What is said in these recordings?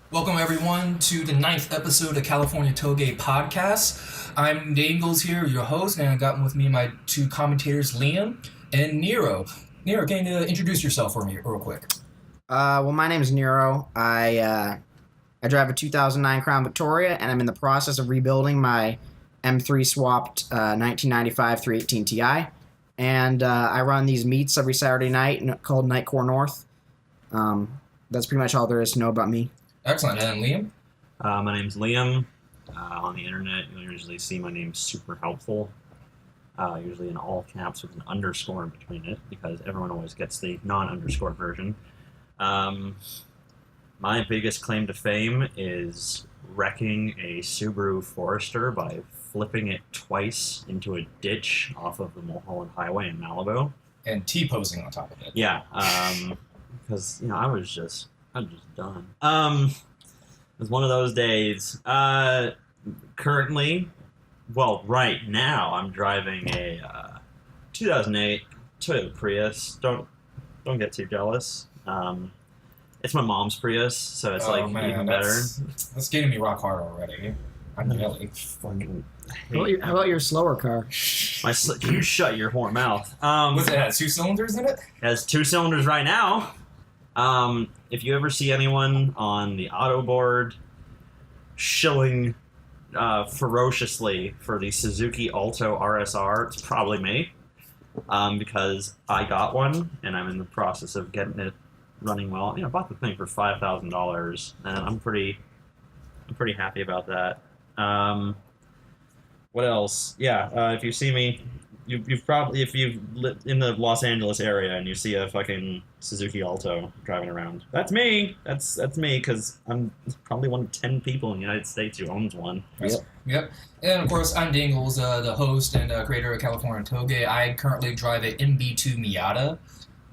Welcome everyone to the 9th episode of California Touge podcast. I'm Dangles here, your host, and I got with me my two commentators, Liam and Nero. Nero, can you introduce yourself for me real quick? Well, my name is Nero. I drive a 2009 Crown Victoria, and I'm in the process of rebuilding my M3 swapped 1995 318 Ti. And I run these meets every Saturday night called Nightcore North. That's pretty much all there is to know about me. Excellent. And Liam? My name's Liam. On the internet, you'll usually see my name super helpful. Usually in all caps with an underscore in between it, because everyone always gets the non-underscore version. My biggest claim to fame is wrecking a Subaru Forester by flipping it twice into a ditch off of the Mulholland Highway in Malibu. And T-posing on top of it. Yeah, because I was just done. It was one of those days. Currently, well, right now I'm driving a 2008 Toyota Prius. Don't get too jealous. It's my mom's Prius, so it's even better. That's getting me rock hard already. I'm really fucking. How about your slower car? Can you shut your whore mouth? What's it? Has 2 cylinders in it? It has 2 cylinders right now. If you ever see anyone on the auto board shilling ferociously for the Suzuki Alto RSR, it's probably me, because I got one and I'm in the process of getting it running well. I bought the thing for $5,000, and I'm pretty happy about that. What else? Yeah, if you see me, you've probably, if you've lived in the Los Angeles area and you see a fucking Suzuki Alto driving around, that's me. That's me, because I'm probably one of 10 people in the United States who owns one. Yep. And of course, I'm Dangles, the host and creator of California Touge. I currently drive a MB2 Miata.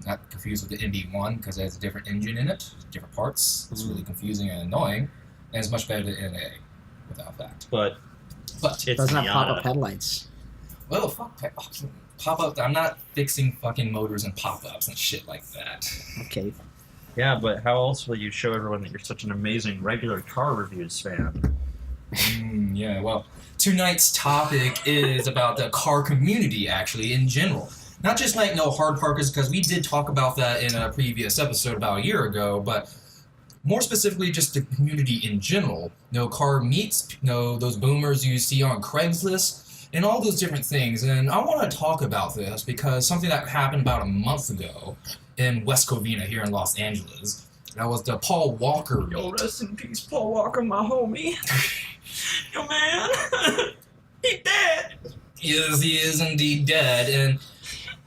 Not confused with the MB1 because it has a different engine in it, different parts. It's really confusing and annoying, and it's much better than NA without that. But It doesn't have pop-up headlights. Well, fuck pop-up. I'm not fixing fucking motors and pop-ups and shit like that. Okay. Yeah, but how else will you show everyone that you're such an amazing regular car reviews fan? Yeah, well, tonight's topic is about the car community, actually, in general. Not just like hard parkers, because we did talk about that in a previous episode about a year ago, but more specifically just the community in general. Car meets, those boomers you see on Craigslist, and all those different things. And I want to talk about this because something that happened about a month ago in West Covina here in Los Angeles. That was the Paul Walker meet. Yo, rest in peace, Paul Walker, my homie. Yo, man, he dead. Yes, he is indeed dead, and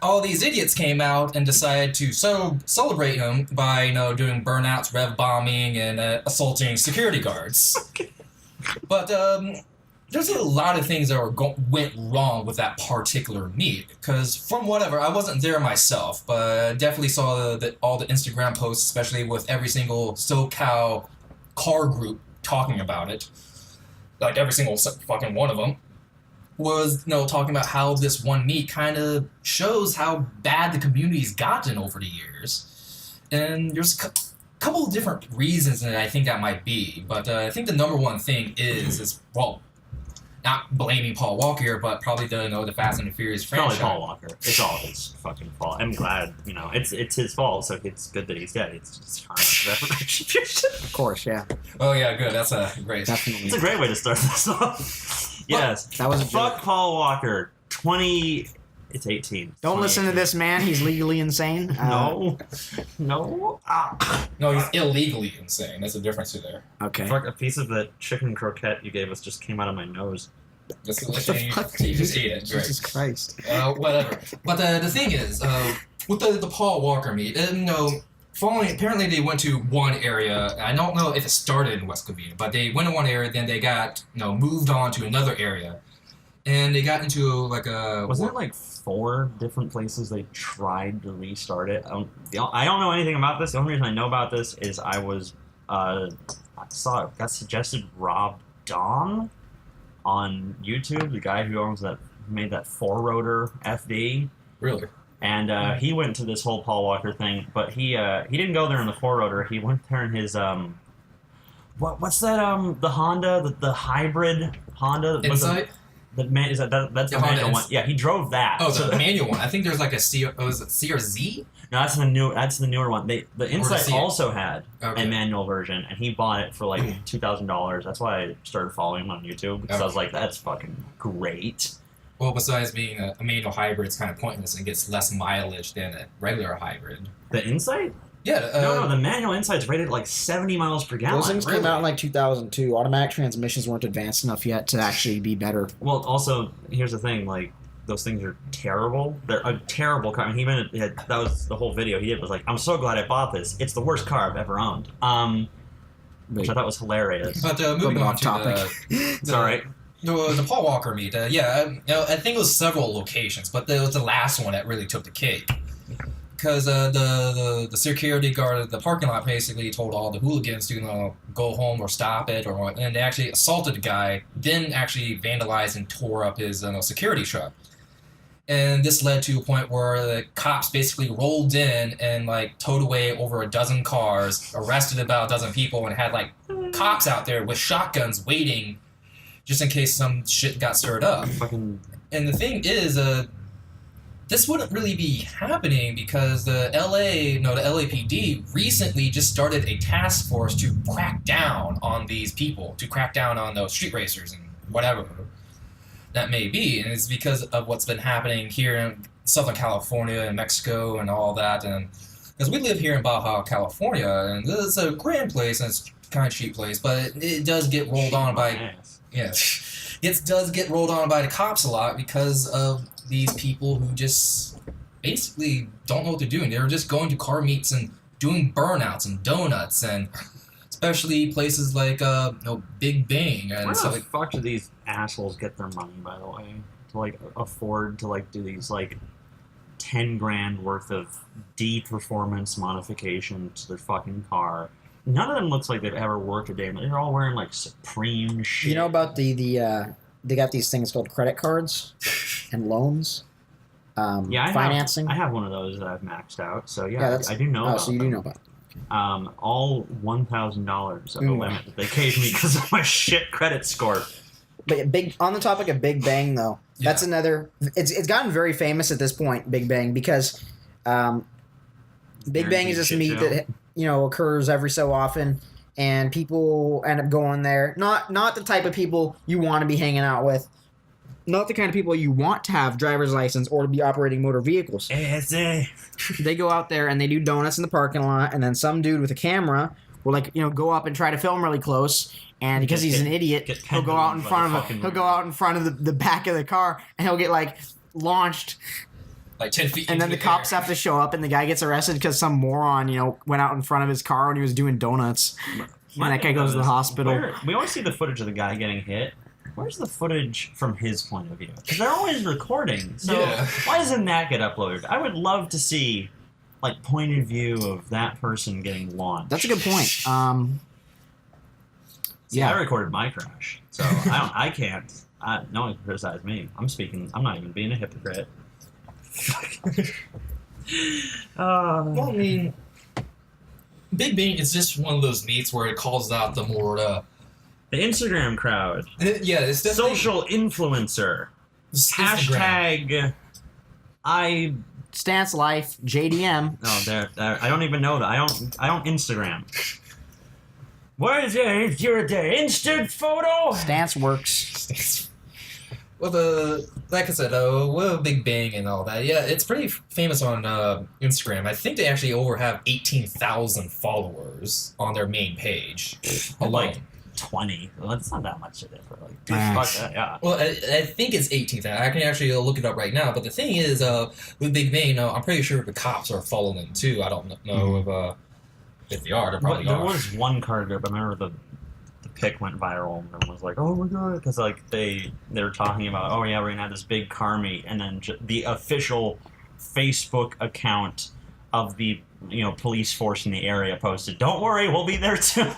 all these idiots came out and decided to celebrate him by, doing burnouts, rev bombing, and assaulting security guards. But there's a lot of things that went wrong with that particular meet. Because from whatever, I wasn't there myself, but I definitely saw all the Instagram posts, especially with every single SoCal car group talking about it. Like every single fucking one of them was talking about how this one meet kind of shows how bad the community's gotten over the years. And there's a couple of different reasons that I think that might be, but I think the number one thing is well, not blaming Paul Walker here, but probably the Fast and the Furious franchise. Probably Paul Walker. It's all his fucking fault. I'm glad, it's his fault, so it's good that he's dead. It's just retribution. Of course, yeah. Oh yeah, good. That's a great. Definitely. It's a great way to start this off. Yes. That was a Fuck joke. Paul Walker. It's 18. Don't listen to this man. He's legally insane. No. No, he's illegally insane. There's a difference there. Okay. Fuck, a piece of the chicken croquette you gave us just came out of my nose. What the fuck? You just ate it. Jesus Christ. Whatever. But the thing is, with the Paul Walker meet, apparently they went to one area. I don't know if it started in West Covina, but they went to one area, then they got moved on to another area, and they got into Wasn't it like 4 different places they tried to restart it? I don't know anything about this. The only reason I know about this is I got suggested Rob Dawn on YouTube, the guy who made that 4-rotor FD. Really? And he went to this whole Paul Walker thing, but he didn't go there in the 4-rotor. He went there in his what's that? The Honda, the hybrid Honda. Insight? That's the The manual Honda one. Yeah, he drove that. Oh, the manual one. I think there's like a is it CRZ? No, that's the newer one. The Insight CR. also had Okay. a manual version, and he bought it for like $2,000. That's why I started following him on YouTube because I was like, that's fucking great. Well, besides being a manual hybrid, it's kind of pointless and gets less mileage than a regular hybrid. The Insight? Yeah. No, the manual Insight's rated at like 70 miles per gallon. Those things came out in like 2002. Automatic transmissions weren't advanced enough yet to actually be better. Well, also, here's the thing, like, those things are terrible. They're a terrible car. I mean, that was the whole video he did was like, I'm so glad I bought this. It's the worst car I've ever owned. Which I thought was hilarious. But moving on to topic. It's all right. The Paul Walker meet. I think it was several locations, but it was the last one that really took the cake. Because the security guard at the parking lot basically told all the hooligans to go home or stop it, and they actually assaulted the guy, then actually vandalized and tore up his security truck. And this led to a point where the cops basically rolled in and like towed away over a dozen cars, arrested about a dozen people, and had like cops out there with shotguns waiting just in case some shit got stirred up. Fucking. And the thing is, this wouldn't really be happening because the LAPD recently just started a task force to crack down on these people, to crack down on those street racers and whatever that may be. And it's because of what's been happening here in Southern California and Mexico and all that. And because we live here in Baja California, and it's a grand place and it's kind of cheap place, but it does get rolled on by... Yeah, it does get rolled on by the cops a lot because of these people who just basically don't know what they're doing. They're just going to car meets and doing burnouts and donuts, and especially places like Big Bang and Where stuff the like. fuck do these assholes get their money, by the way, to like afford to like do these like 10 grand worth of D-performance modification to their fucking car? None of them looks like they've ever worked a day. They're all wearing like Supreme shit. You know about they got these things called credit cards and loans. Yeah, financing. I have one of those that I've maxed out. So I do know. Oh, about so you them. do know about it. All $1,000 of the limit that they gave me because of my shit credit score. But on the topic of Big Bang, though, that's another. It's gotten very famous at this point, Big Bang, because Big Bang is this meet that occurs every so often, and people end up going there. Not the type of people you want to be hanging out with. Not the kind of people you want to have driver's license or to be operating motor vehicles. They go out there and they do donuts in the parking lot, and then some dude with a camera will go up and try to film really close. And because he's an idiot, he'll go out in front of the back of the car, and he'll get launched. Like 10 feet. And then the cops have to show up, and the guy gets arrested because some moron, went out in front of his car when he was doing donuts. And that guy goes to the hospital. We always see the footage of the guy getting hit. Where's the footage from his point of view? Because they're always recording. So why doesn't that get uploaded? I would love to see, point of view of that person getting launched. That's a good point. See, I recorded my crash, so I can't. No one can criticize me. I'm not even being a hypocrite. Well, I mean, Big Bang is just one of those meets where it calls out the more the Instagram crowd. Yeah, it's definitely social influencer. Hashtag Stance Life JDM. No, there. I don't even know that. I don't Instagram. What is your instant photo? Stance works. Well, like I said, Big Bang and all that. Yeah, it's pretty famous on Instagram. I think they actually have 18,000 followers on their main page alone. 20. Well, that's not that much of it. Fuck that, yeah. Well, I think it's 18,000. I can actually look it up right now. But the thing is, with Big Bang, I'm pretty sure the cops are following them too. I don't know if they are. They probably there are. was one car group. I remember the pic went viral and everyone was like, "Oh my god!" Because they were talking about, "Oh yeah, we're gonna have this big car meet," and then the official Facebook account of the police force in the area posted, "Don't worry, we'll be there too."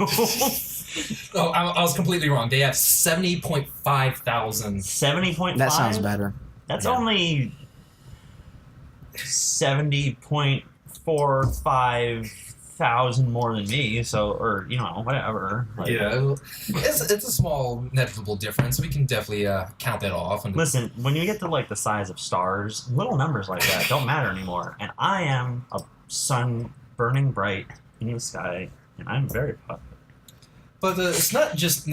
Oh, I was completely wrong. They have 70.5 thousand. 70.5? That sounds better. That's only 70.45 1,000 more than me, so, or, whatever. Like, Yeah, it's a small negligible difference. We can definitely count that off. And listen, when you get to, like, the size of stars, little numbers like that don't matter anymore. And I am a sun burning bright in the sky, and I'm very popular. But it's not just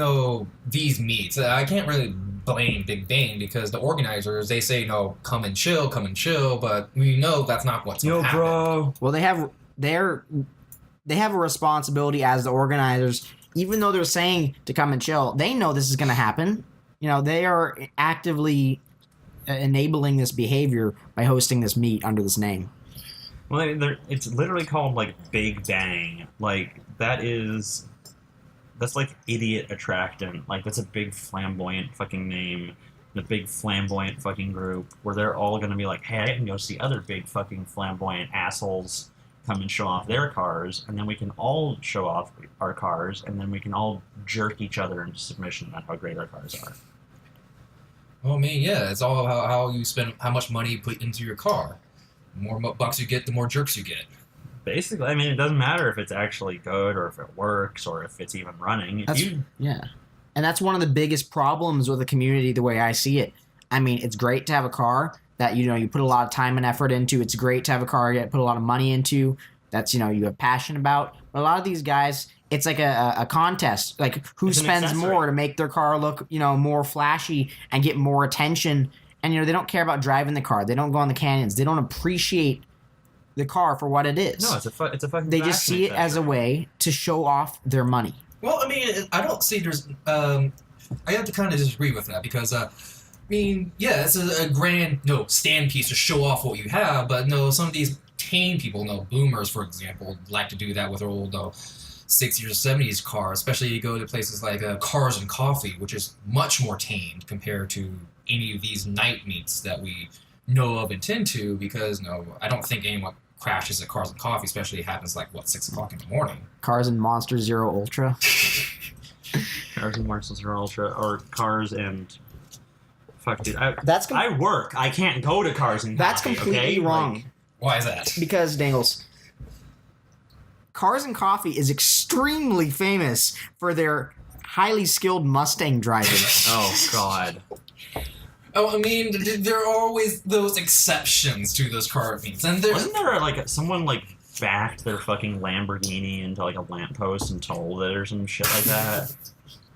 these meets. I can't really blame Big Bang because the organizers, they say come and chill, but we know that's not what's going to happen. Bro. Well, they have a responsibility as the organizers, even though they're saying to come and chill. They know this is going to happen. They are actively enabling this behavior by hosting this meet under this name. Well, it's literally called, like, Big Bang. Like, that's like idiot attractant. Like, that's a big flamboyant fucking name. The big flamboyant fucking group where they're all gonna be like, hey, I can go see other big fucking flamboyant assholes come and show off their cars, and then we can all show off our cars, and then we can all jerk each other into submission about how great our cars are. Well, I mean, yeah, it's all how you spend, how much money you put into your car. The more bucks you get, the more jerks you get. Basically, I mean, it doesn't matter if it's actually good or if it works or if it's even running. Yeah. And that's one of the biggest problems with the community, the way I see it. I mean, it's great to have a car that, you put a lot of time and effort into. It's great to have a car you put a lot of money into. That's, you have passion about. But a lot of these guys, it's like a contest. Like, who spends more to make their car look, more flashy and get more attention. And, they don't care about driving the car. They don't go on the canyons. They don't appreciate the car for what it is. No, it's a fucking. They just see it as a way to show off their money. Well, I mean, I don't see there's. I have to kind of disagree with that because, I mean, yeah, it's a grand stand piece to show off what you have, but some of these tame people, boomers, for example, like to do that with their old 60s or 70s cars, especially you go to places like Cars and Coffee, which is much more tamed compared to any of these night meets that we know of and tend to, because I don't think anyone crashes at Cars and Coffee, especially it happens 6 o'clock in the morning. Cars and Monster Zero Ultra. Cars and Monster Zero Ultra, or Cars and fuck, dude. I work. I can't go to Cars and That's Coffee. completely wrong. Why is that? Because Dangles, Cars and Coffee is extremely famous for their highly skilled Mustang drivers. Oh God. Oh, I mean, there are always those exceptions to those car meets, and wasn't there someone backed their fucking Lamborghini into a lamppost and totaled it or some shit like that?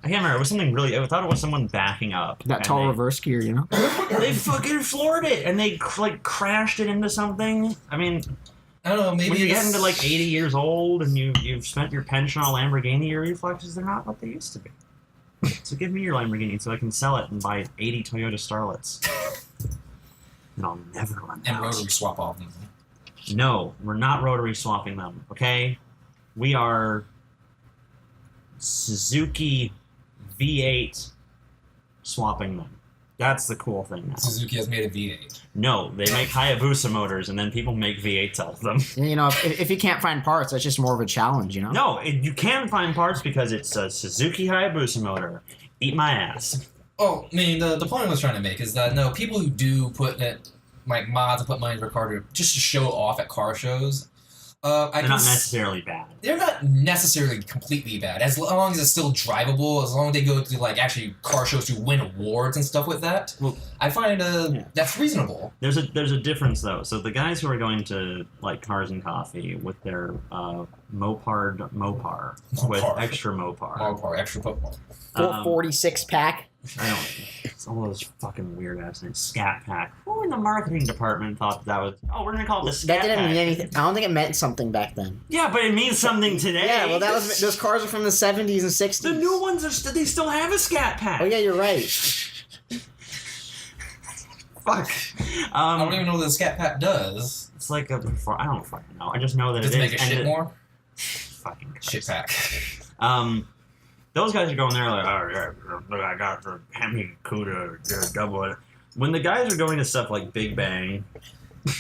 I can't remember. It was something really. I thought it was someone backing up. That tall reverse gear, They fucking floored it, and they crashed it into something. I mean, I don't know. Maybe when you get into 80 years old and you've spent your pension on a Lamborghini, your reflexes are not what they used to be. So give me your Lamborghini so I can sell it and buy 80 Toyota Starlets. And I'll never run out. And rotary swap all of them. No, we're not rotary swapping them, okay? We are Suzuki V8 swapping them. That's the cool thing now. Suzuki has made a V8. No, they make Hayabusa motors, and then people make V8s out of them. If you can't find parts, that's just more of a challenge, No, you can find parts because it's a Suzuki Hayabusa motor. Eat my ass. Oh, I mean, the point I was trying to make is that, people who do put mods and put money into their car just to show off at car shows, they're not necessarily bad. They're not necessarily completely bad, as long as it's still drivable, as long as they go to, actually car shows to win awards and stuff with that. Well, I find that's reasonable. There's a difference, though. So the guys who are going to, Cars and Coffee with their Mopar with extra Mopar. Mopar, extra Mopar. 446 pack. I don't. It's all those fucking weird ass names. Scat Pack. Who in the marketing department thought that was? Oh, we're gonna call it the Scat That didn't Pack. mean anything. I don't think it meant something back then. Yeah, but it means something today. Yeah, well, those cars are from the 70s and 60s. The new ones they still have a Scat Pack. Oh yeah, you're right. Fuck. I don't even know what the Scat Pack does. It's I don't fucking know. I just know that does it make a shit more? Fucking shit pack. Those guys are going there oh yeah, look, I got the Hemi Cuda double it. When the guys are going to stuff like Big Bang,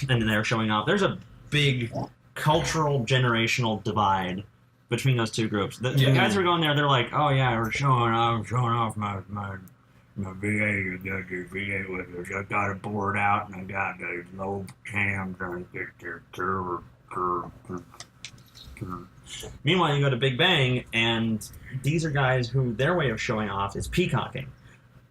and they're showing off, there's a big cultural generational divide between those two groups. The guys who are going there, they're like, oh yeah, I'm showing off my V8. I got the V8 with it. I got it bored out, and I got the low cam trying to get there. Meanwhile, you go to Big Bang, and these are guys who their way of showing off is peacocking.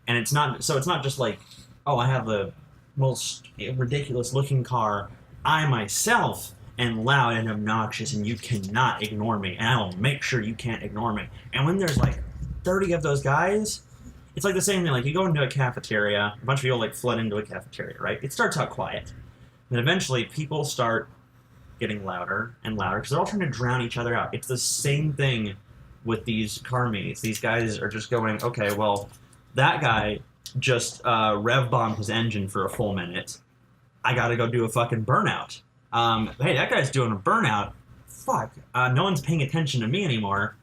And it's not just like, oh, I have the most ridiculous looking car. I myself am loud and obnoxious, and you cannot ignore me, and I will make sure you can't ignore me. And when there's like 30 of those guys, it's like the same thing. Like you go into a cafeteria, a bunch of people like flood into a cafeteria, right? It starts out quiet, and eventually people start getting louder and louder because they're all trying to drown each other out. It's the same thing with these car meets. These guys are just going, okay, well, that guy just rev bombed his engine for a full minute. I gotta go do a fucking burnout. Hey, that guy's doing a burnout. Fuck, no one's paying attention to me anymore.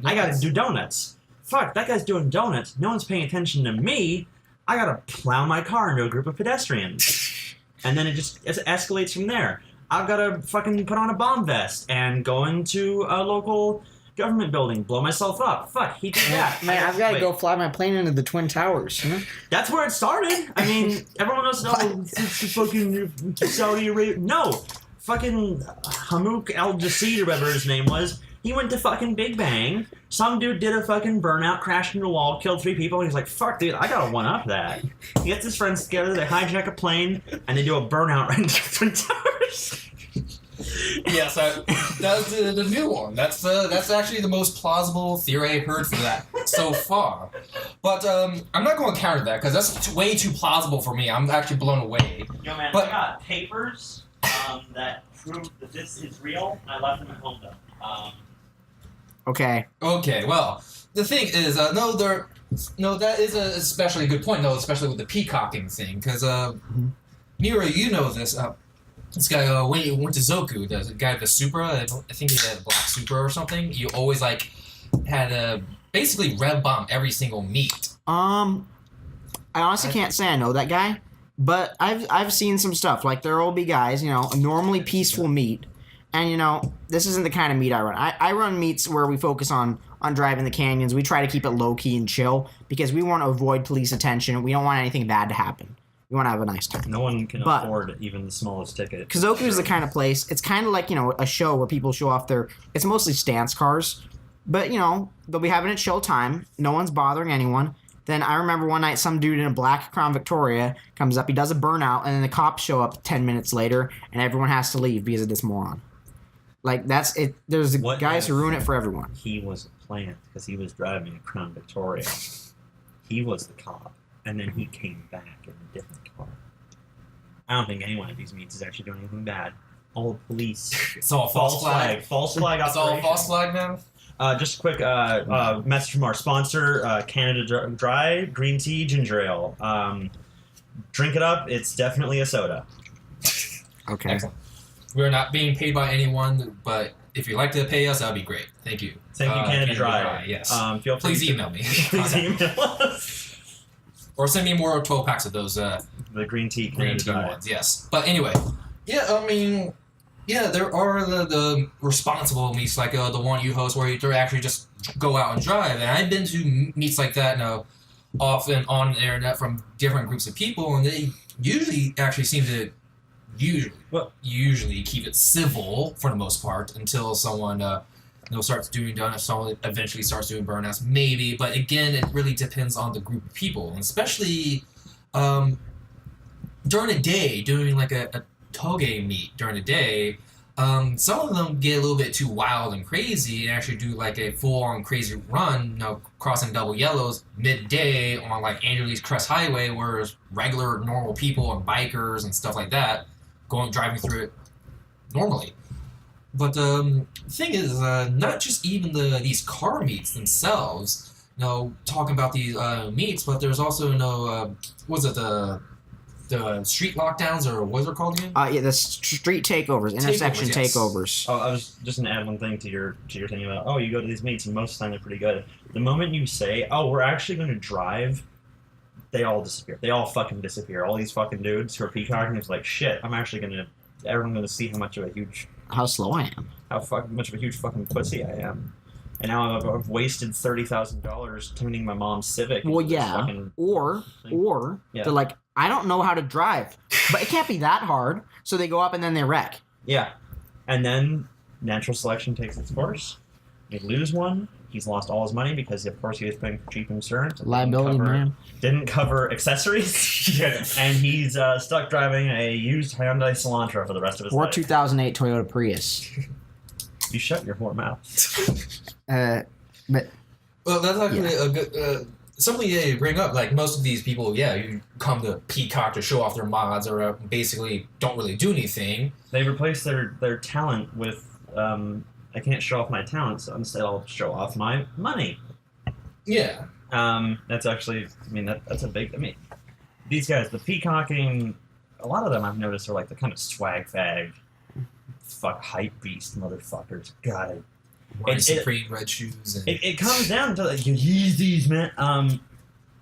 I gotta do donuts. Fuck, that guy's doing donuts. No one's paying attention to me. I gotta plow my car into a group of pedestrians. And then it escalates from there. I've gotta fucking put on a bomb vest and go into a local government building, blow myself up. Fuck, he did that. Man, I've got to go fly my plane into the Twin Towers. You know? That's where it started. I mean, everyone else knows it's fucking Saudi Arabia. No, fucking Hamouk Al-Jassid, or whatever his name was, he went to fucking Big Bang. Some dude did a fucking burnout, crashed into a wall, killed 3 people, and he's like, fuck, dude, I gotta one-up that. He gets his friends together, they hijack a plane, and they do a burnout right into the Twin Towers. Yes, that's the new one. That's actually the most plausible theory I've heard for that so far. But I'm not going to counter that because that's way too plausible for me. I'm actually blown away. Yo, man, but, I got papers that prove that this is real. I left them at home, though. Okay. Okay. Well, the thing is, that is a especially good point. No, especially with the peacocking thing, because Mira, you know this. This guy, when you went to Zoku, the guy with the Supra, I think he had a black Supra or something, you always, had basically rev bomb every single meet. I honestly can't say I know that guy, but I've seen some stuff. Like, there will be guys, a normally peaceful meet, and, this isn't the kind of meet I run. I run meets where we focus on driving the canyons. We try to keep it low-key and chill, because we want to avoid police attention. We don't want anything bad to happen. We want to have a nice time. No one can afford even the smallest ticket. Kazoku is the kind of place, it's kind of like, a show where people show off it's mostly stance cars, but, they'll be having a chill time. No one's bothering anyone. Then I remember one night some dude in a black Crown Victoria comes up, he does a burnout, and then the cops show up 10 minutes later, and everyone has to leave because of this moron. Like, that's it. There's guys who ruin it for everyone. He was a plant because he was driving a Crown Victoria. He was the cop. And then he came back in a different car. I don't think anyone at these meets is actually doing anything bad. All the police. It's all false flag. False flag It's all false flag now? Just a quick message from our sponsor, Canada Dry Green Tea Ginger Ale. Drink it up. It's definitely a soda. Okay. Excellent. We're not being paid by anyone, but if you'd like to pay us, that would be great. Thank you. Thank you, Canada Dry. Yes. Please email me. Please email us. Or send me more 12 packs of those the green tea ones, yes. But anyway, there are the responsible meets like the one you host where you actually just go out and drive. And I've been to meets like that often on the internet from different groups of people, and they usually actually seem to usually keep it civil for the most part until someone starts doing donuts, someone eventually starts doing burnouts, maybe. But again, it really depends on the group of people, and especially during the day, doing like a Touge meet during the day. Some of them get a little bit too wild and crazy and actually do like a full-on crazy run, crossing double yellows midday on like Angeles Crest Highway, where there's regular, normal people and bikers and stuff like that driving through it normally. But the thing is, not just even these car meets themselves, talking about these meets, but there's also, the street lockdowns, or what's it called again? The street takeovers, intersection takeovers. Oh, I was just going to add one thing to your thing about, you go to these meets, and most of the time they're pretty good. The moment you say, we're actually going to drive, they all disappear. They all fucking disappear. All these fucking dudes who are peacocking, it's like, shit, everyone's going to see how slow I am. How much of a huge fucking pussy I am. And now I've wasted $30,000 tuning my mom's Civic. Well, yeah. Or they're like, I don't know how to drive, but it can't be that hard. So they go up and then they wreck. Yeah. And then natural selection takes its course. You lose one. He's lost all his money because, of course, he was paying for cheap insurance. Liability, man. Didn't cover accessories. Yeah. And he's stuck driving a used Hyundai Elantra for the rest of his Or life. 2008 Toyota Prius. You shut your whore mouth. But Well, that's actually a good something you bring up. Like most of these people, you come to Peacock to show off their mods, or basically don't really do anything. They replace their talent with I can't show off my talent, so instead I'll show off my money. Yeah. That's actually, I mean, that's a big, I mean, these guys, the peacocking, a lot of them I've noticed are like the kind of swag fag, hype beast motherfuckers. God, Wearing Supreme red shoes. And... it comes down to like Yeezys, man.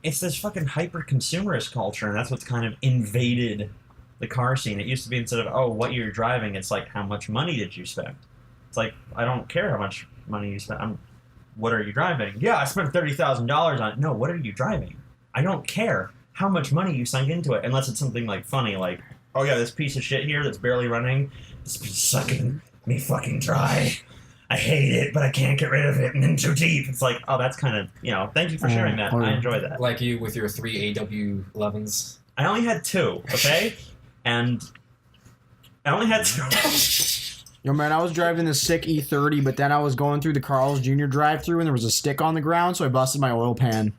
It's this fucking hyper consumerist culture, and that's what's kind of invaded the car scene. It used to be instead of, oh, what you're driving, it's like, how much money did you spend? It's like, I don't care how much money you spent. What are you driving? Yeah, I spent $30,000 on it. No, what are you driving? I don't care how much money you sunk into it, unless it's something like funny, like, oh yeah, this piece of shit here that's barely running, it's been sucking me fucking dry. I hate it, but I can't get rid of it, and in too deep. It's like, oh, that's kind of, thank you for sharing that. I enjoy that. Like you with your 3 AW11s. I only had 2, okay? And I only had 2. Yo, man, I was driving the sick E30, but then I was going through the Carl's Jr. drive-thru, and there was a stick on the ground, so I busted my oil pan.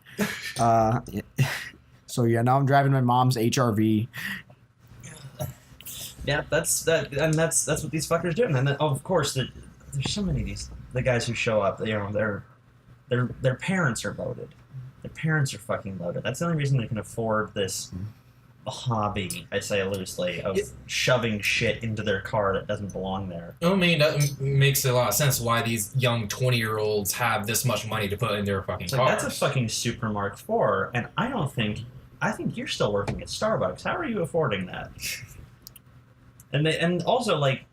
So yeah, now I'm driving my mom's HRV. Yeah, that's what these fuckers do. And then, of course, there's so many of the guys who show up. Their parents are loaded. Their parents are fucking loaded. That's the only reason they can afford this hobby, I say loosely, of shoving shit into their car that doesn't belong there. I mean, that makes a lot of sense why these young 20-year-olds have this much money to put in their fucking cars. That's a fucking Super Mark IV, and I think you're still working at Starbucks. How are you affording that? And also, like,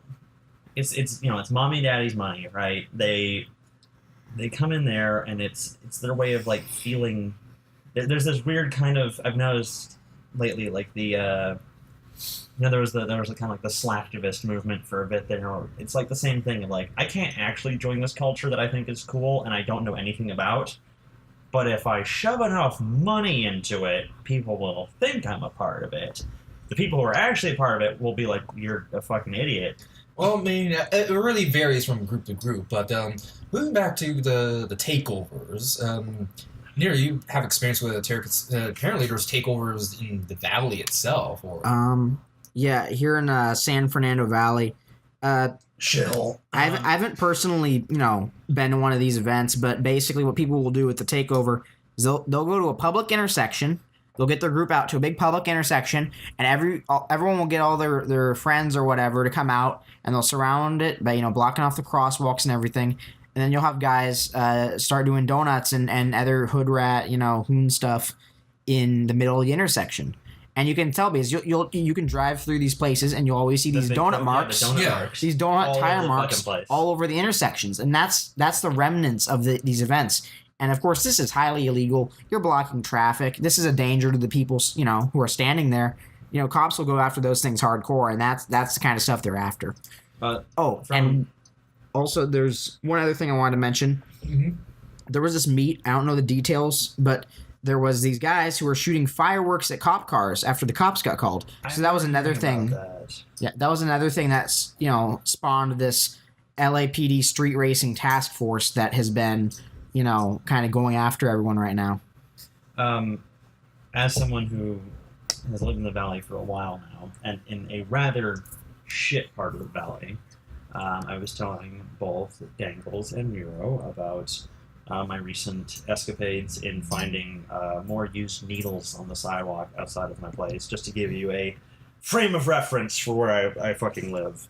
it's mommy and daddy's money, right? They come in there, and it's their way of, like, feeling. There's this weird kind of, I've noticed lately, like there was the kind of like the slacktivist movement for a bit there. It's like the same thing of like, I can't actually join this culture that I think is cool and I don't know anything about, but if I shove enough money into it, people will think I'm a part of it. The people who are actually a part of it will be like, you're a fucking idiot. Well, I mean, it really varies from group to group, but moving back to the takeovers, Nero, you have experience with apparently there's takeovers in the valley itself, or yeah, here in San Fernando Valley. Shithole. I haven't personally, been to one of these events, but basically what people will do with the takeover is they'll go to a public intersection. They'll get their group out to a big public intersection, and everyone will get all their friends or whatever to come out, and they'll surround it by blocking off the crosswalks and everything. And then you'll have guys start doing donuts and other hood rat, hoon stuff in the middle of the intersection. And you can tell because you can drive through these places and you'll always see these donut marks. These donut tire marks all over the intersections. And that's the remnants of these events. And of course, this is highly illegal. You're blocking traffic. This is a danger to the people, who are standing there. Cops will go after those things hardcore, and that's the kind of stuff they're after. And also, there's one other thing I wanted to mention. Mm-hmm. There was this meet. I don't know the details, but there was these guys who were shooting fireworks at cop cars after the cops got called. So that was another thing. Yeah, that was another thing that's spawned this LAPD street racing task force that has been kind of going after everyone right now. As someone who has lived in the valley for a while now, and in a rather shit part of the valley. I was telling both Dangles and Nero about my recent escapades in finding more used needles on the sidewalk outside of my place, just to give you a frame of reference for where I fucking live.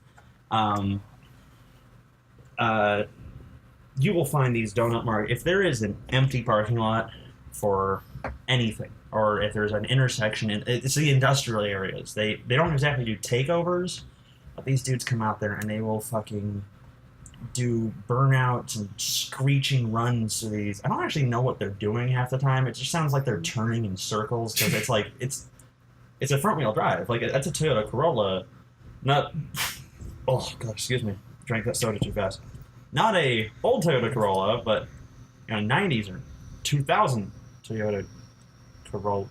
You will find these donut marks. If there is an empty parking lot for anything, or if there's an intersection, it's the industrial areas. They don't exactly do takeovers, but these dudes come out there and they will fucking do burnouts and screeching runs to these. I don't actually know what they're doing half the time. It just sounds like they're turning in circles because it's like it's a front wheel drive. Like that's a Toyota Corolla, not. Oh god, excuse me. drank that soda too fast. Not a old Toyota Corolla, but 90s or 2000 Toyota Corolla.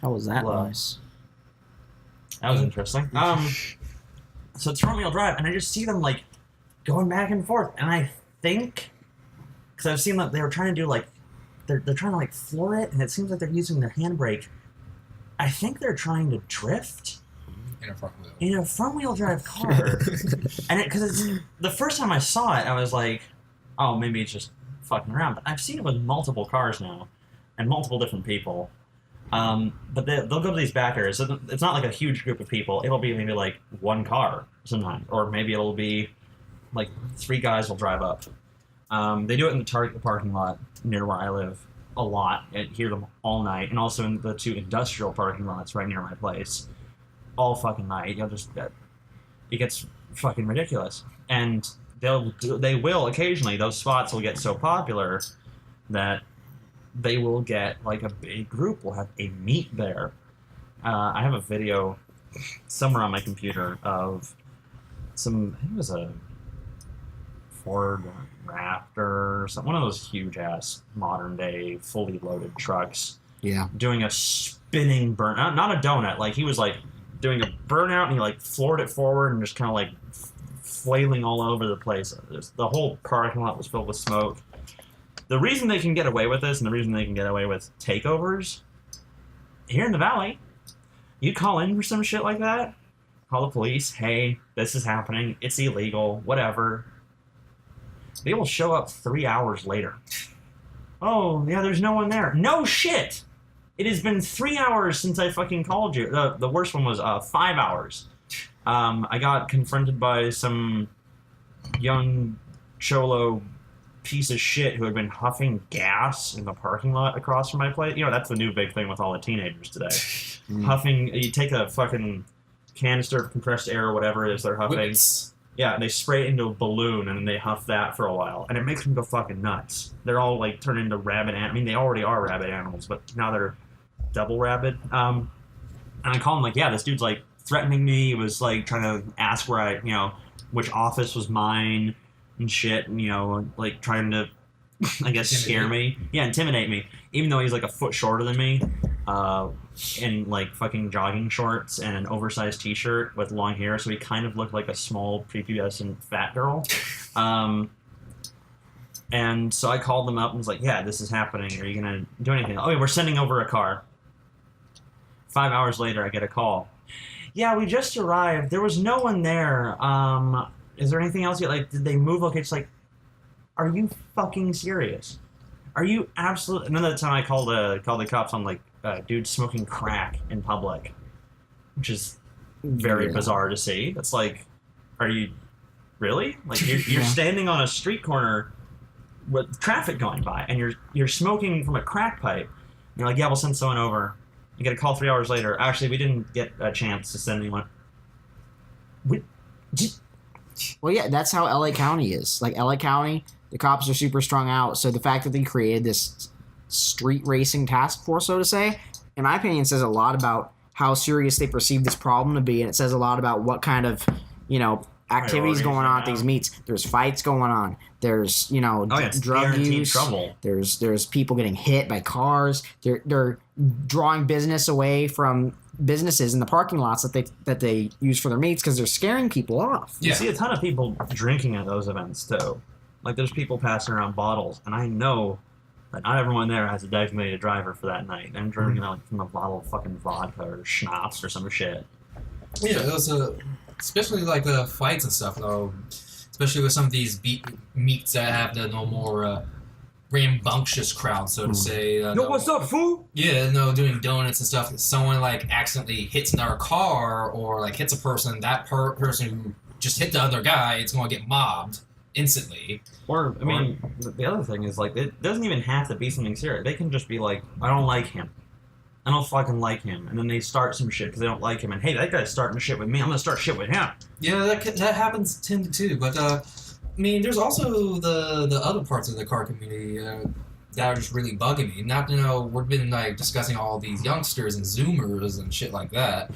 How was that Wow. noise? That was interesting. So it's front wheel drive, and I just see them like going back and forth, and I think because I've seen that they were trying to do like they're trying to like floor it, and it seems like they're using their handbrake. I think they're trying to drift In a front wheel. in a front wheel drive car, and because the first time I saw it, I was like, oh, maybe it's just fucking around. But I've seen it with multiple cars now, and multiple different people. But they'll go to these back areas. So it's not like a huge group of people. It'll be maybe like one car sometimes, or maybe it'll be like 3 guys will drive up. They do it in the Target parking lot near where I live a lot. I hear them all night, and also in the 2 industrial parking lots right near my place, all fucking night. It gets fucking ridiculous, and they will occasionally. Those spots will get so popular that they will get like a big group will have a meet there. I have a video somewhere on my computer of I think it was a Ford Raptor or something, one of those huge ass modern day fully loaded trucks Yeah. doing a spinning burnout, not a donut, like he was like doing a burnout and he like floored it forward and just kind of like flailing all over the place. The whole parking lot was filled with smoke. The reason they can get away with this, and the reason they can get away with takeovers, here in the Valley, you call in for some shit like that, call the police, hey, this is happening, it's illegal, whatever. They will show up 3 hours later. Oh, yeah, there's no one there. No shit! It has been 3 hours since I fucking called you. The worst one was 5 hours. I got confronted by some young cholo piece of shit who had been huffing gas in the parking lot across from my place. That's the new big thing with all the teenagers today. Huffing, you take a fucking canister of compressed air or whatever it is they're huffing. Whips. Yeah, and they spray it into a balloon and then they huff that for a while. And it makes them go fucking nuts. They're all like turned into rabid animals. I mean, they already are rabid animals, but now they're double rabid. And I call him like, yeah, this dude's like threatening me. He was like trying to ask where which office was mine and shit, and like trying to, I guess, scare me. Yeah, intimidate me. Even though he's like a foot shorter than me, in like fucking jogging shorts and an oversized t-shirt with long hair, so he kind of looked like a small prepubescent fat girl. And so I called them up and was like, yeah, this is happening. Are you gonna do anything? Oh, yeah, we're sending over a car. 5 hours later, I get a call. Yeah, we just arrived. There was no one there. Is there anything else? Did they move locations? Like, are you fucking serious? Are you absolutely? Another time I called the cops on like dude smoking crack in public, which is very bizarre to see. It's like, are you really? Like you're standing on a street corner with traffic going by, and you're smoking from a crack pipe. And you're like, yeah, we'll send someone over. You get a call 3 hours later. Actually, we didn't get a chance to send anyone. Well, yeah, that's how LA County is. Like, LA County, the cops are super strung out. So the fact that they created this street racing task force, so to say, in my opinion, says a lot about how serious they perceive this problem to be. And it says a lot about what kind of, activities going on at these meets. There's fights going on. There's, drug use. Trouble. There's people getting hit by cars. They're drawing business away from businesses in the parking lots that they use for their meets because they're scaring people off. You see a ton of people drinking at those events too. Like there's people passing around bottles, and I know that not everyone there has a designated driver for that night. I'm drinking like from a bottle of fucking vodka or schnapps or some shit. Yeah, it was especially like the fights and stuff though. Especially with some of these meets that have the more rambunctious crowd, so to say. Yo, what's up, fool? Yeah, doing donuts and stuff. If someone like accidentally hits another car or like hits a person, that person who just hit the other guy, it's going to get mobbed instantly. Or, I mean, the other thing is like it doesn't even have to be something serious. They can just be like, I don't like him. I don't fucking like him. And then they start some shit because they don't like him. And hey, that guy's starting shit with me. I'm going to start shit with him. Yeah, that happens tend to too. But, I mean, there's also the other parts of the car community that are just really bugging me. Not, we've been like discussing all these youngsters and Zoomers and shit like that.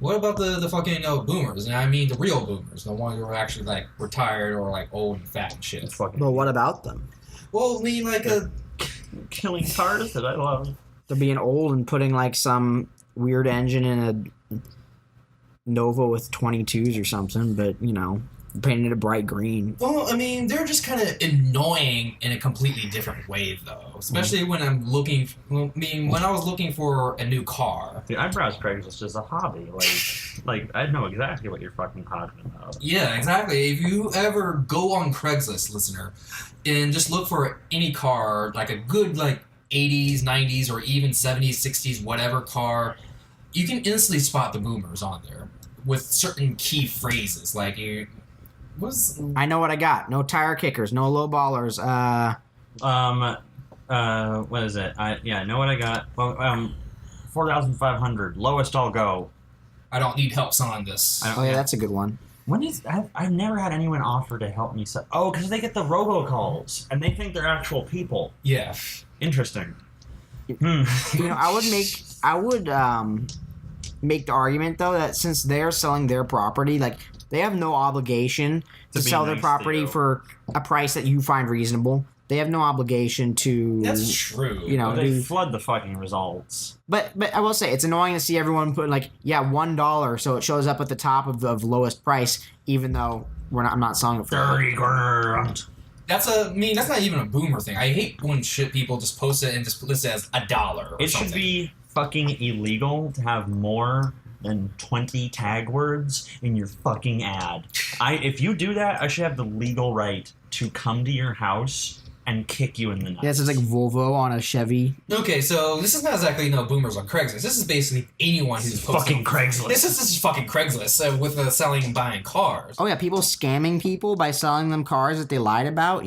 What about the fucking boomers? And I mean the real boomers, the ones who are actually like retired or like old and fat and shit. Fucking Well, what about them? Well, I mean like killing cars that I love. They're being old and putting like some weird engine in a Nova with 22s or something, but painted it a bright green. Well, I mean, they're just kind of annoying in a completely different way, though. Especially when I'm looking. Well, I mean, when I was looking for a new car. Dude, I browse Craigslist as a hobby. Like I know exactly what you're fucking talking about. Yeah, exactly. If you ever go on Craigslist, listener, and just look for any car, like a good 80s, 90s, or even 70s, 60s, whatever car, you can instantly spot the boomers on there with certain key phrases like you. I know what I got. No tire kickers, no low ballers. What is it? I know what I got. Well, 4,500. Lowest I'll go. I don't need help selling this. Oh yeah, that's a good one. I've never had anyone offer to help me sell. Oh, because they get the robocalls and they think they're actual people. Yeah. Interesting. I would make the argument though that since they're selling their property, they have no obligation to sell their property for a price that you find reasonable. They have no obligation to. That's true. They flood the fucking results. But I will say it's annoying to see everyone put $1, so it shows up at the top of the lowest price, even though I'm not selling it for $30,000. That's not even a boomer thing. I hate when people just post it and just list it as $1. It should be fucking illegal to have more than 20 tag words in your fucking ad. If you do that, I should have the legal right to come to your house and kick you in the nuts. Yeah, it's like Volvo on a Chevy. Okay, so this is not exactly boomers on Craigslist. This is basically anyone who's fucking Craigslist. This is fucking Craigslist with selling and buying cars. Oh yeah, people scamming people by selling them cars that they lied about.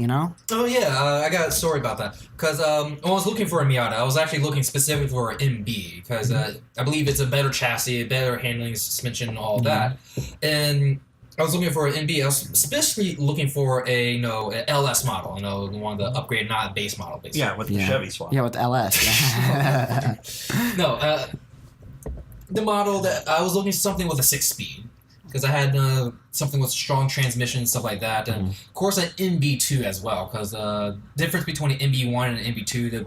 Oh yeah, I got a story about that. Because when I was looking for a Miata, I was actually looking specifically for an MB because I believe it's a better chassis, better handling, suspension, all that, and. I was looking for an MB. I was especially looking for an LS model. The one, the upgrade, not base model. Basically. Yeah, with the Chevy swap. Yeah, with the LS. No, the model that I was looking for something with a 6-speed because I had something with strong transmission, stuff like that, and of course an MB2 as well. Because the difference between an MB1 and an MB2,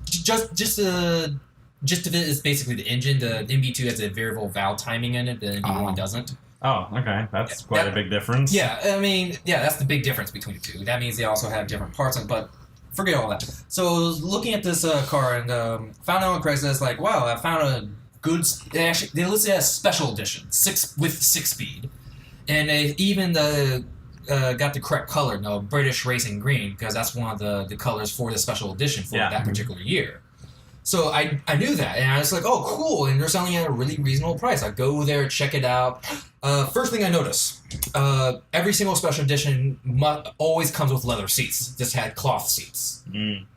just of it is basically the engine. The MB2 has a variable valve timing in it. The MB1 doesn't. Oh, okay. That's quite a big difference. Yeah, that's the big difference between the two. That means they also have different parts on it, but forget all that. So I was looking at this car and found out on Craigslist, wow, I found a good... They listed it as special edition, 6-speed. And they even got the correct color, British Racing Green, because that's one of the colors for the special edition for that particular year. So I knew that, and I was like, oh, cool, and they're selling it at a really reasonable price. I go there, check it out. First thing I noticed, every single special edition always comes with leather seats. Just had cloth seats.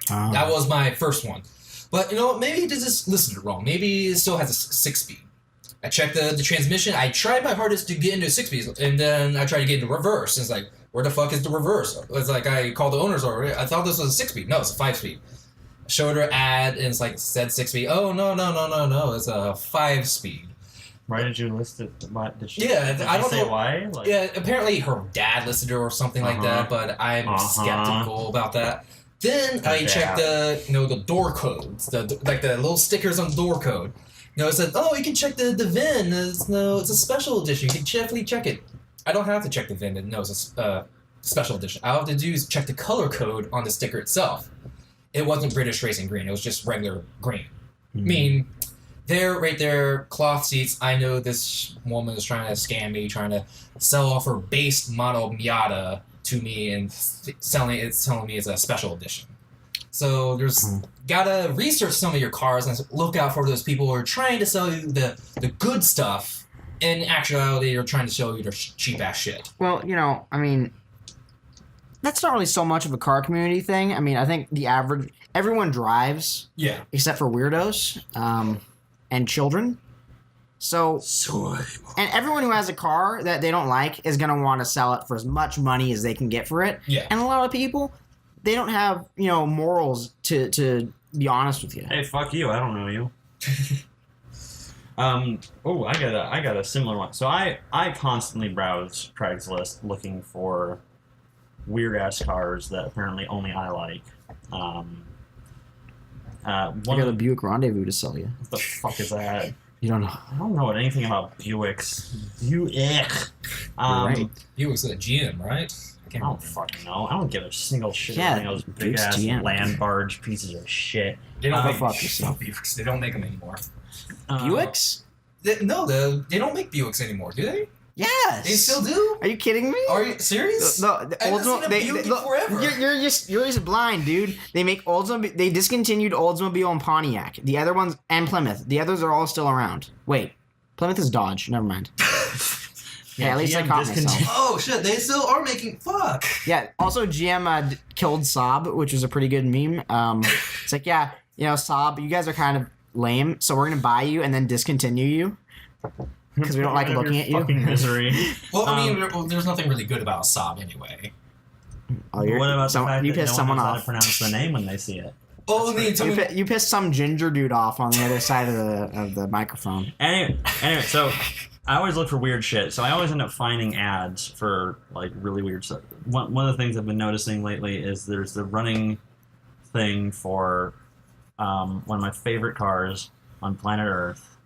That was my first one. But, maybe this is listed wrong. Maybe it still has a 6-speed. I checked the transmission. I tried my hardest to get into 6-speed, and then I tried to get into reverse. And it's like, where the fuck is the reverse? It's like I called the owners over. I thought this was a 6-speed. No, it's a 5-speed. Showed her ad and it's said 6-speed. Oh no, it's a 5-speed. Why did you list it? Did she I don't say know why? Yeah, apparently her dad listed her or something like that, but I'm skeptical about that. Then I checked the door codes, the little stickers on the door code. It said, oh, you can check the VIN. It's a special edition. You can definitely check it. I don't have to check the VIN. It's a special edition. All I have to do is check the color code on the sticker itself. It wasn't British Racing Green. It was just regular green. I mean, right there, cloth seats. I know this woman is trying to scam me, trying to sell off her base model Miata to me and telling me it's a special edition. So gotta research some of your cars and look out for those people who are trying to sell you the good stuff. In actuality, they're trying to sell you their cheap ass shit. Well, that's not really so much of a car community thing. I think everyone drives. Yeah. Except for weirdos, and children. So and everyone who has a car that they don't like is going to want to sell it for as much money as they can get for it. Yeah. And a lot of people, they don't have, morals to be honest with you. Hey, fuck you. I don't know you. Oh, I got a similar one. So I constantly browse Craigslist looking for weird ass cars that apparently only I like. I One got a of Buick Rendezvous to sell you. what the fuck is that? You don't know. I don't know anything about Buicks. Buick. Right. He was a GM, right? I don't fucking know. I don't give a single shit Yeah, about those big Buick's ass GM. land barge pieces of shit. They don't make fuck yourself. Buicks. They don't make them anymore. Buicks? No, they don't make Buicks anymore, do they? Yes. They still do? Are you kidding me? Are you serious? No, the I haven't seen a Buick in look, forever. You're just blind, dude. They make Oldsmobile. They discontinued Oldsmobile and Pontiac. The other ones and Plymouth. The others are all still around. Wait, Plymouth is Dodge. Never mind. Yeah, at least I GM caught myself. Oh shit, they still are making fuck. Yeah. Also, GM killed Saab, which was a pretty good meme. It's like, yeah, Saab, you guys are kind of lame, so we're gonna buy you and then discontinue you because we don't like looking at you. Fucking misery. Well, I mean, there's nothing really good about Saab anyway. Oh, What about the fact you that pissed no one someone knows how to off. pronounce the name when they see it? Oh, I mean, You pissed some ginger dude off on the other side of the microphone. Anyway, so I always look for weird shit. So I always end up finding ads for like really weird stuff. One of the things I've been noticing lately is there's the running thing for one of my favorite cars on planet Earth,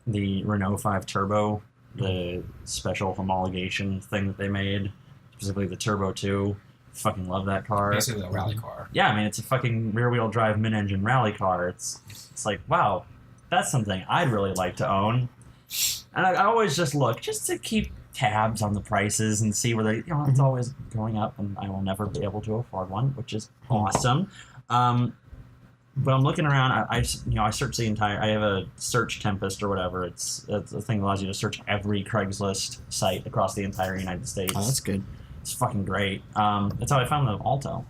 the Renault 5 Turbo, the special homologation thing that they made, specifically the Turbo 2. Fucking love that car. basically a rally car. Yeah, I mean, it's a fucking rear-wheel drive mid-engine rally car. It's like, wow, that's something I'd really like to own. And I always just look, just to keep tabs on the prices and see where they, it's always going up, and I will never be able to afford one, which is awesome. But I'm looking around, I search the entire, I have a search Tempest or whatever. It's a thing that allows you to search every Craigslist site across the entire United States. Oh, that's good. It's fucking great. That's how I found the Alto.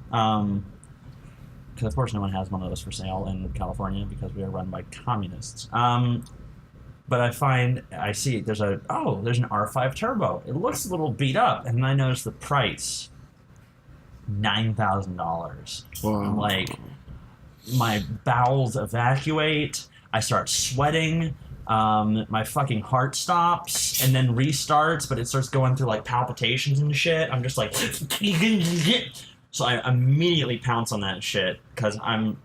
Because of course no one has one of those for sale in California because we are run by communists. But I see there's an R5 Turbo. It looks a little beat up, and then I notice the price, $9,000. I'm like, my bowels evacuate. I start sweating. My fucking heart stops and then restarts, but it starts going through like palpitations and shit. I'm just like, so I immediately pounce on that shit because I'm,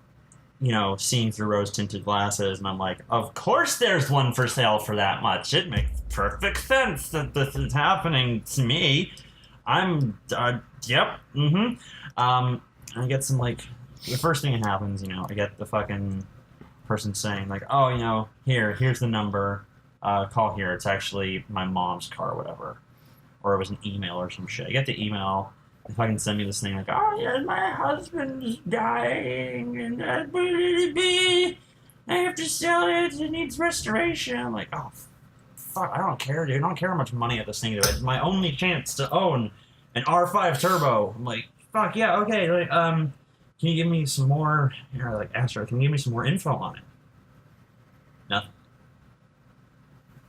seeing through rose-tinted glasses, and I'm like, of course there's one for sale for that much. It makes perfect sense that this is happening to me. Yep, I get some like, the first thing that happens, I get the fucking person saying like, oh, here's the number, call here. It's actually my mom's car or whatever. Or it was an email or some shit. I get the email, they fucking send me this thing like, oh yeah, my husband's dying and I have to sell it, it needs restoration. I'm like, oh fuck, I don't care, dude. I don't care how much money I have to sing to it. It's my only chance to own an R5 Turbo. I'm like, fuck yeah, okay, like, can you give me some more, ask her, can you give me some more info on it? Nothing.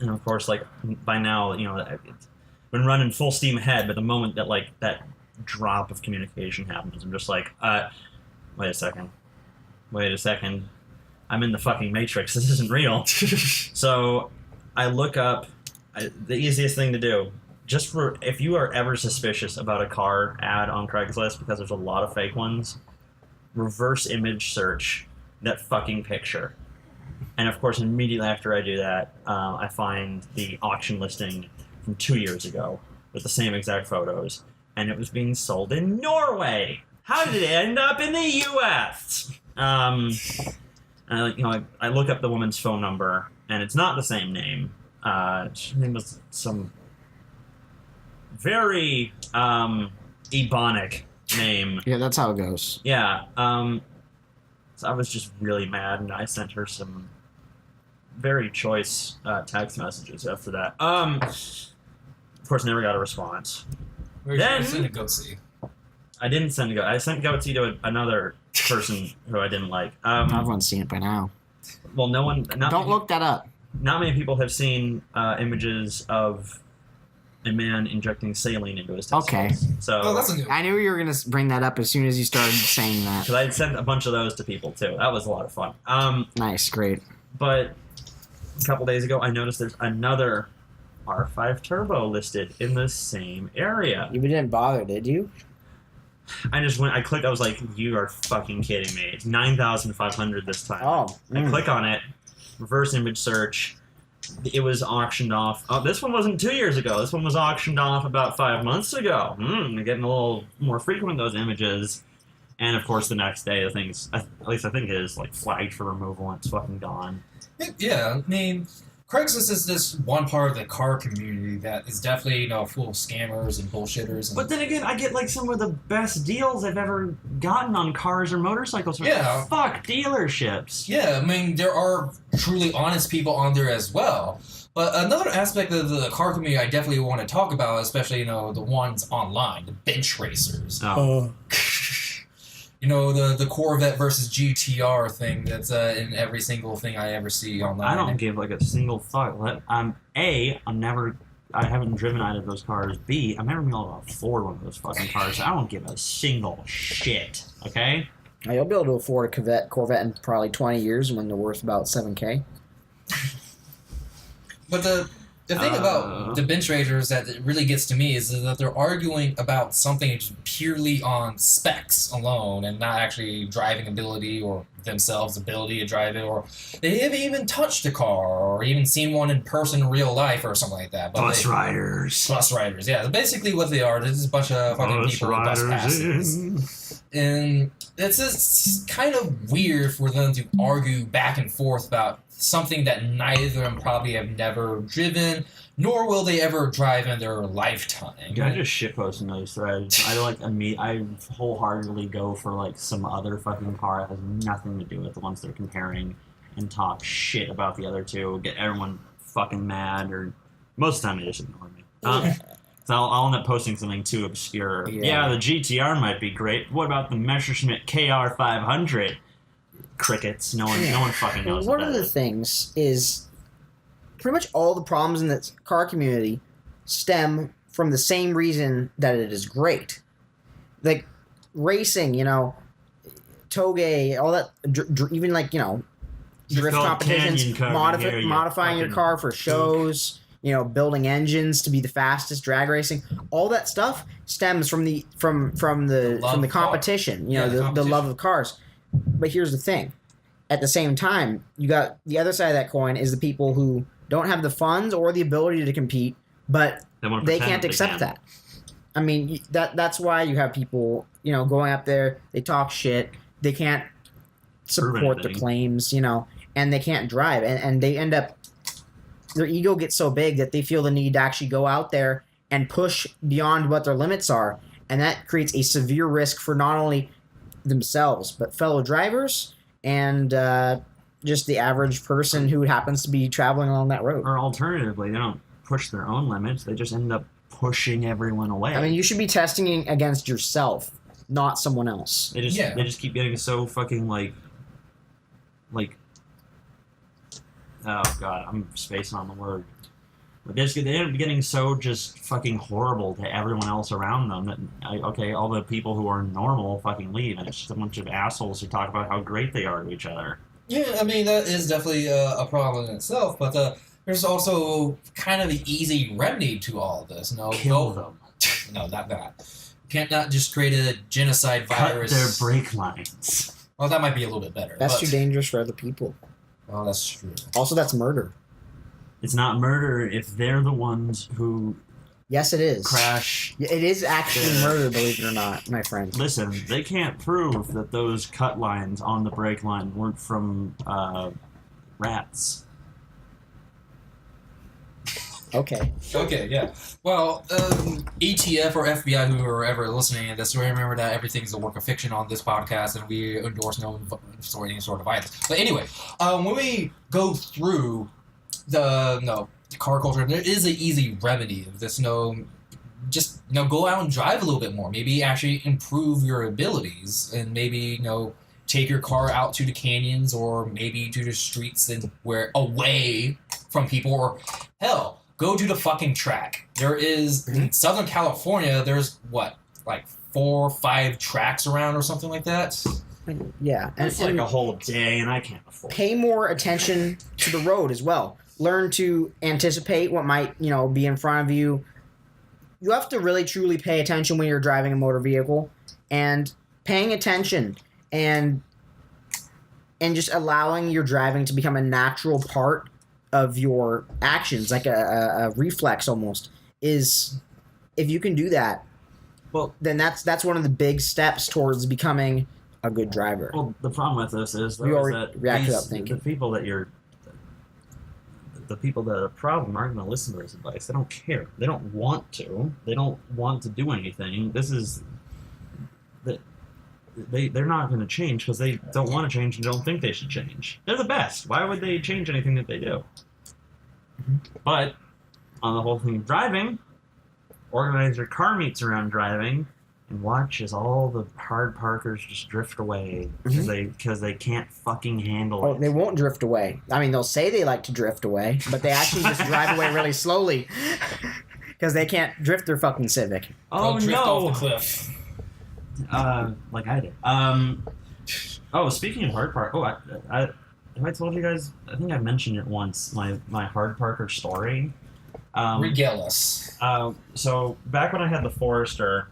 And of course, like, by now, it's been running full steam ahead, but the moment that, like, that drop of communication happens, I'm just like, wait a second. I'm in the fucking Matrix. This isn't real. So I look up, the easiest thing to do, just for, if you are ever suspicious about a car ad on Craigslist, because there's a lot of fake ones, reverse image search that fucking picture. And of course, immediately after I do that, I find the auction listing from 2 years ago with the same exact photos, and it was being sold in Norway. How did it end up in the U.S.? And I look up the woman's phone number, and it's not the same name. Her name was some very ebonic name. Yeah, that's how it goes. Yeah. So I was just really mad, and I sent her some very choice text messages after that. Of course, never got a response. Where'd you send a goatsy? I didn't send a goat. I sent goatsy to another person who I didn't like. Everyone's seen it by now. Well, no one. Don't look that up. Not many people have seen images of a man injecting saline into his testicles. Okay. So That's a new. I knew you were going to bring that up as soon as you started saying that. because I had sent a bunch of those to people too. That was a lot of fun. Nice, great. But a couple days ago, I noticed there's another R5 Turbo listed in the same area. You didn't bother, did you? I clicked, I was like, you are fucking kidding me. It's 9,500 this time. Oh. I click on it, reverse image search. It was auctioned off. Oh, this one wasn't 2 years ago. This one was auctioned off about 5 months ago. They're getting a little more frequent, those images. And of course, the next day, the thing's, at least I think it is, like, flagged for removal and it's fucking gone. Yeah, I mean, Craigslist is this one part of the car community that is definitely, full of scammers and bullshitters. And But then again, I get, like, some of the best deals I've ever gotten on cars or motorcycles. Yeah. Fuck dealerships. yeah, I mean, there are truly honest people on there as well. But another aspect of the car community I definitely want to talk about, especially, the ones online, the bench racers. Oh. The Corvette versus GTR thing that's in every single thing I ever see online. I don't give, like, a single thought. I haven't driven either of those cars. B, I'm never going to be able to afford one of those fucking cars. I don't give a single shit, okay? You'll be able to afford a Corvette in probably 20 years when they're worth about $7,000. But the thing about the bench racers that really gets to me is that they're arguing about something purely on specs alone and not actually driving ability or themselves' ability to drive it, or they haven't even touched a car or even seen one in person in real life or something like that. But Bus riders. Bus riders, yeah. Basically what they are, there's a bunch of fucking people with bus passes. And it's just kind of weird for them to argue back and forth about something that neither of them probably have never driven, nor will they ever drive in their lifetime. Yeah, I just shitposting those threads. I wholeheartedly go for, like, some other fucking car that has nothing to do with the ones they're comparing and talk shit about the other two, get everyone fucking mad, or most of the time they just ignore me. So I'll end up posting something too obscure. Yeah, the GTR might be great. What about the Messerschmitt KR500? Crickets. No one fucking knows. One of the things is pretty much all the problems in the car community stem from the same reason that it is great. Like racing, Touge, all that, even like, drift competitions, modifying your car for shows, building engines to be the fastest, drag racing, all that stuff stems from the competition, the love of cars. But here's the thing. At the same time, you got the other side of that coin is the people who don't have the funds or the ability to compete, but they can't accept that. I mean, that's why you have people, going up there, they talk shit, they can't support the claims, and they can't drive. And they end up, their ego gets so big that they feel the need to actually go out there and push beyond what their limits are. And that creates a severe risk for not only themselves, but fellow drivers and just the average person who happens to be traveling along that road. Or alternatively, they don't push their own limits, they just end up pushing everyone away. I mean, you should be testing against yourself, not someone else. They just keep getting so fucking like oh god, I'm spacing on the word. But they end up getting so just fucking horrible to everyone else around them that, all the people who are normal fucking leave, and it's just a bunch of assholes who talk about how great they are to each other. Yeah, I mean, that is definitely a problem in itself, but there's also kind of the easy remedy to all this. Kill them. No, not that. You can't not just create a genocide virus. Cut their brake lines. Well, that might be a little bit better. That's too dangerous for other people. Oh, that's true. Also, that's murder. It's not murder if they're the ones who... Yes, it is. Crash. It is actually murder, believe it or not, my friend. Listen, they can't prove that those cut lines on the brake line weren't from rats. Okay, yeah. Well, ETF or FBI, who are ever listening to this, remember that everything's a work of fiction on this podcast, and we endorse no any sort of violence. But anyway, when we go through the car culture, there is an easy remedy of this. Just go out and drive a little bit more. Maybe actually improve your abilities, and maybe take your car out to the canyons, or maybe to the streets and away from people, or hell, go to the fucking track. There is in Southern California. There's 4 or 5 tracks around or something like that. Yeah, It's like a whole day, and I can't afford it. Pay more attention to the road as well. learn to anticipate what might, be in front of you. You have to really truly pay attention when you're driving a motor vehicle, and paying attention and just allowing your driving to become a natural part of your actions, like a reflex almost, is, if you can do that, Well, then that's one of the big steps towards becoming a good driver. Well, the problem with this is, We though, already is that reacted these, up thinking. the people that are problem aren't going to listen to this advice. They don't care. They don't want to. They don't want to do anything. This is that they're not going to change because they don't want to change and don't think they should change. They're the best. Why would they change anything that they do? But on the whole thing of driving, organize your car meets around driving, and watch as all the hard parkers just drift away because they can't fucking handle it. They won't drift away. I mean, they'll say they like to drift away, but they actually just drive away really slowly because they can't drift their fucking Civic. Oh They'll drift no! off the cliff. Like I did. Speaking of hard park, have I told you guys? I think I mentioned it once. My hard parker story. Regale us. So back when I had the Forester,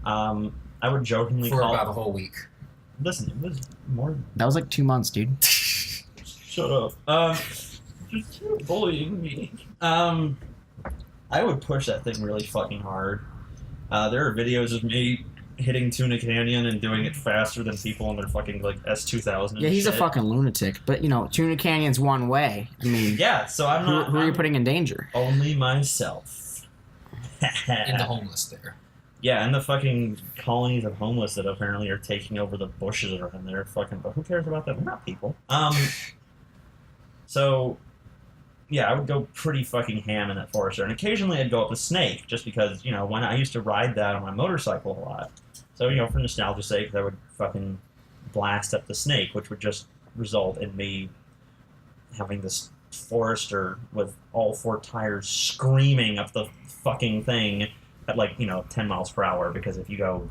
I would jokingly For call about a whole week. Listen, it was more. That was like 2 months, dude. Shut up. Just bullying me. I would push that thing really fucking hard. There are videos of me hitting Tuna Canyon and doing it faster than people in their fucking like S2000. Yeah, he's shit. a fucking lunatic. But Tuna Canyon's one way. I mean, Yeah, so I'm not. who are you putting in danger? Only myself. In the homeless there. Yeah, and the fucking colonies of homeless that apparently are taking over the bushes around there. Fucking, but who cares about them? They're not people. So, yeah, I would go pretty fucking ham in that Forester, and occasionally I'd go up the Snake, just because, when I used to ride that on my motorcycle a lot. So, for nostalgia's sake, I would fucking blast up the Snake, which would just result in me having this Forester with all 4 tires screaming up the fucking thing at 10 miles per hour, because if you go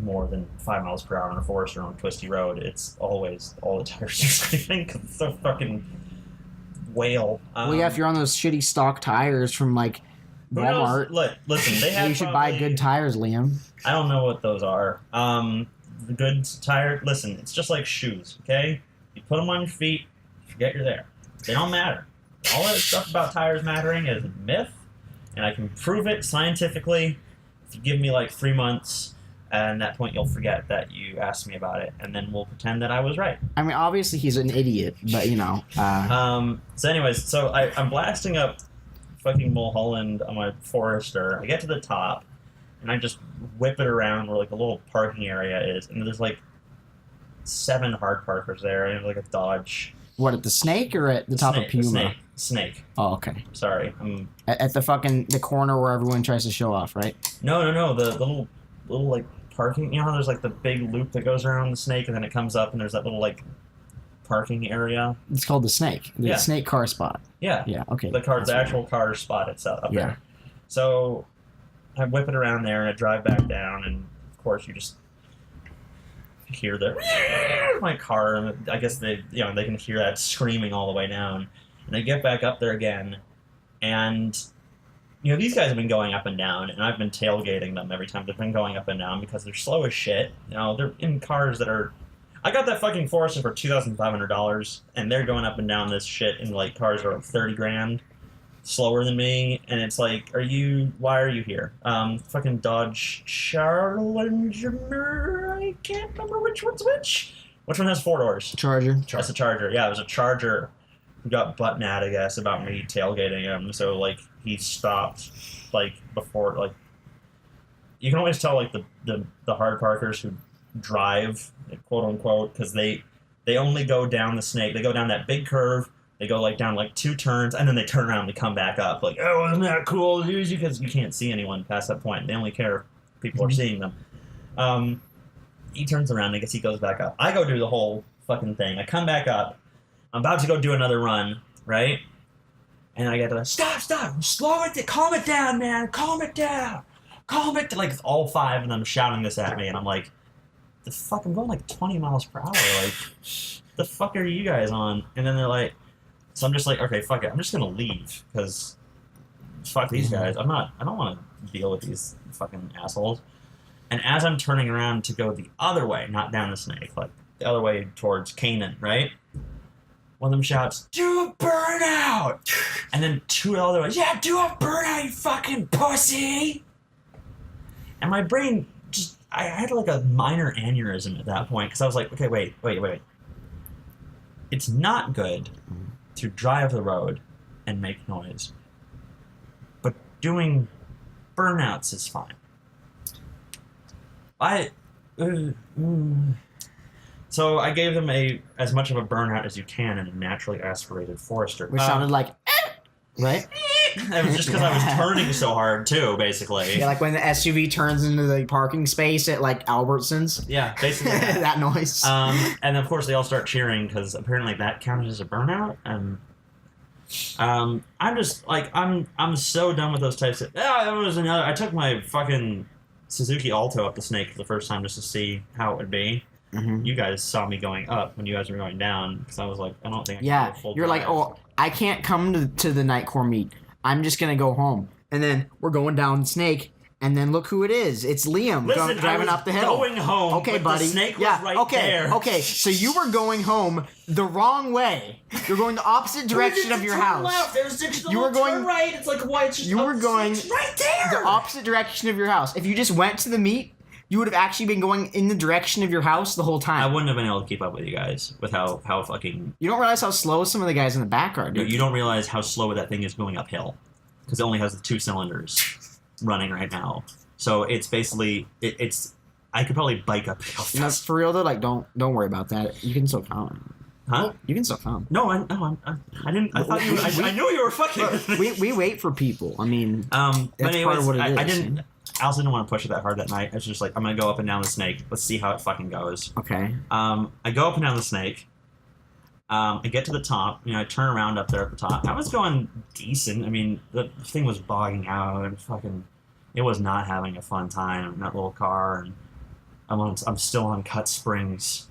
more than 5 miles per hour on a Forester on a twisty road, it's always all the tires are screaming because it's so fucking whale. Well, yeah, if you're on those shitty stock tires from Walmart, listen, they have. you should buy good tires, Liam. I don't know what those are. The good tire. Listen, it's just like shoes. Okay, you put them on your feet, forget you're there. They don't matter. All that stuff about tires mattering is a myth, and I can prove it scientifically. If you give me 3 months, and at that point you'll forget that you asked me about it, and then we'll pretend that I was right. I mean, obviously he's an idiot, but So anyways, I'm blasting up fucking Mulholland on my Forester. I get to the top, and I just whip it around where the little parking area is, and there's 7 hard parkers there, and there's a Dodge. What, at the Snake or at the top of Puma? Snake. Oh, okay. Sorry. At the corner where everyone tries to show off, right? No. The little parking. You know how there's the big loop that goes around the Snake, and then it comes up, and there's that little parking area. It's called the Snake. The Yeah. Snake car spot. Yeah. Yeah. Okay. The actual car spot itself up Yeah. there. So I whip it around there, and I drive back down, and of course you just hear my car, and I guess they can hear that screaming all the way down. And I get back up there again, and these guys have been going up and down, and I've been tailgating them every time they've been going up and down because they're slow as shit. They're in cars that are. I got that fucking Forester for $2,500, and they're going up and down this shit in cars that are $30,000, slower than me, and it's why are you here? Fucking Dodge Challenger. I can't remember which one's which. Which one has 4 doors? Charger. That's a Charger. Yeah, it was a Charger who got butt mad, I guess, about me tailgating him. So he stopped before you can always tell the hard parkers who drive, quote unquote, because they only go down the Snake. They go down that big curve. They go down 2 turns, and then they turn around and they come back up. Oh, isn't that cool? Because you can't see anyone past that point. They only care if people are seeing them. He turns around, I guess he goes back up. I go do the whole fucking thing. I come back up. I'm about to go do another run, right? And I get to stop, slow it, calm it down, man, calm it down. All 5 of them shouting this at me, and I'm the fuck, I'm going 20 miles per hour. The fuck are you guys on? And then they're So I'm just like, okay, fuck it. I'm just gonna leave because fuck these guys. I don't want to deal with these fucking assholes. And as I'm turning around to go the other way, not down the snake, like the other way towards Canaan, right? One of them shouts, "Do a burnout!" And then two other ones, "Yeah, do a burnout, you fucking pussy!" And my brain just, I had like a minor aneurysm at that point because I was like, okay, wait. It's not good to drive the road and make noise, but doing burnouts is fine. So I gave them as much of a burnout as you can in a naturally aspirated Forester. Which sounded like, right? It was just because I was turning so hard too, basically. Yeah, like when the SUV turns into the parking space at like Albertsons. Yeah, basically that noise. And of course they all start cheering because apparently that counted as a burnout. And I'm just like I'm so done with those types of. That was another. I took my fucking Suzuki Alto up the snake for the first time just to see how it would be. Mm-hmm. You guys saw me going up when you guys were going down because I was like, I don't think I can Yeah, go full you're drive. like, oh, I can't come to the night core meet. I'm just gonna go home. And then we're going down the snake, and then look who it is. It's Liam Listen, driving up the hill. Going home. Okay, but buddy. The snake yeah. was right okay. there. Okay. So you were going home the wrong way. You're going the opposite direction of your house. Left. There's a You were going turn right. It's like why it's just You were going right there. the opposite direction of your house. If you just went to the meet, you would have actually been going in the direction of your house the whole time. I wouldn't have been able to keep up with you guys with how fucking. You don't realize how slow some of the guys in the back are, dude. You don't realize how slow that thing is going uphill because it only has the 2 cylinders running right now. So it's basically it's. I could probably bike uphill. No, for real though, like don't worry about that. You can still come. Huh? You can still come. No, I didn't. I thought you. I knew you were fucking. With me. We wait for people. I mean, But that's anyways, part of what it is. I didn't. I also didn't want to push it that hard that night. I was just like, I'm gonna go up and down the snake. Let's see how it fucking goes. Okay. I go up and down the snake. I get to the top. I turn around up there at the top. I was going decent. I mean, the thing was bogging out and fucking. It was not having a fun time in that little car, and I'm still on cut springs,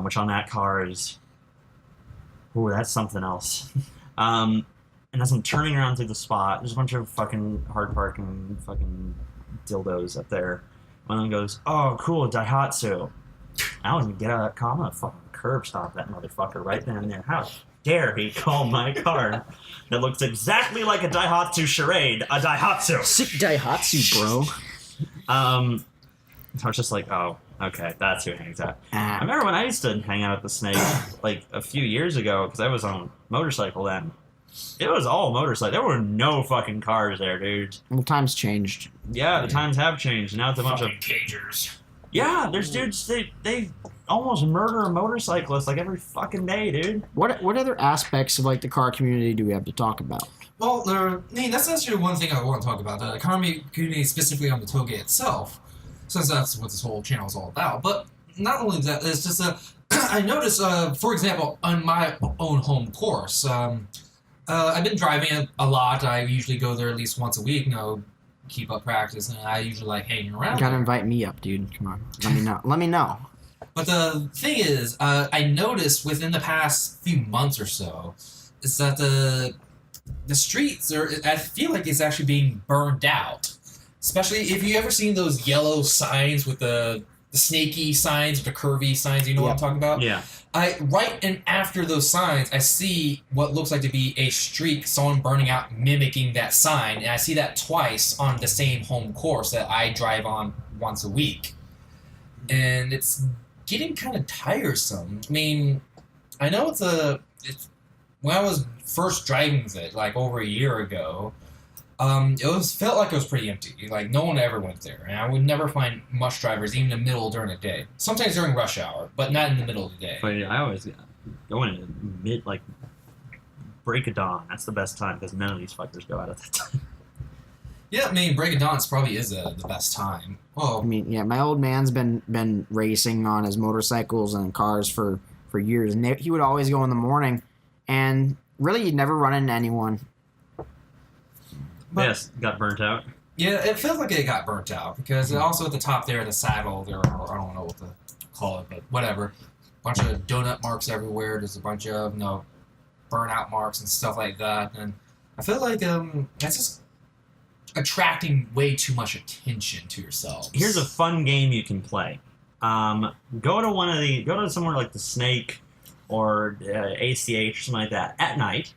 which on that car is. Ooh, that's something else. And as I'm turning around through the spot, there's a bunch of fucking hard parking fucking dildos up there. One of them goes, "Oh, cool, Daihatsu." I was gonna get out of that car. I'm gonna fucking curb stop that motherfucker right then and there. How dare he call my car that looks exactly like a Daihatsu charade a Daihatsu? Sick Daihatsu, bro. I was just like, oh, okay, that's who hangs out. I remember when I used to hang out at the Snake like a few years ago because I was on a motorcycle then. It was all motorcycle. There were no fucking cars there, dude. Well, times changed. Yeah, the times have changed. Now it's a bunch of cagers. Yeah, there's dudes. They almost murder a motorcyclist like every fucking day, dude. What other aspects of like the car community do we have to talk about? Well, that's actually one thing I want to talk about. The car community specifically on the Touge itself, since that's what this whole channel is all about. But not only that, it's just I noticed, for example, on my own home course, I've been driving a lot. I usually go there at least once a week, keep up practice, and I usually like hanging around. You gotta invite me up, dude. Come on. Let me know. But the thing is, I noticed within the past few months or so, is that the streets I feel like it's actually being burned out. Especially if you ever seen those yellow signs with the snaky signs, with the curvy signs, you know what I'm talking about? Yeah. Right and after those signs, I see what looks like to be a streak, someone burning out, mimicking that sign, and I see that twice on the same home course that I drive on once a week. And it's getting kind of tiresome. I mean, I know it's when I was first driving it, like over a year ago, felt like it was pretty empty. Like no one ever went there, and I would never find much drivers even in the middle during the day. Sometimes during rush hour, but not in the middle of the day. But I always go in break of dawn. That's the best time because none of these fuckers go out at that time. Yeah, I mean, break of dawn probably is the best time. Well, I mean, yeah, my old man's been racing on his motorcycles and cars for years, and he would always go in the morning, and really you'd never run into anyone. But, yes, got burnt out. Yeah, it feels like it got burnt out because also at the top there, the saddle, there are, I don't know what to call it, but whatever. Bunch of donut marks everywhere. There's a bunch of burnout marks and stuff like that. And I feel like that's just attracting way too much attention to yourselves. Here's a fun game you can play. Go to somewhere like the Snake or ACH or something like that at night.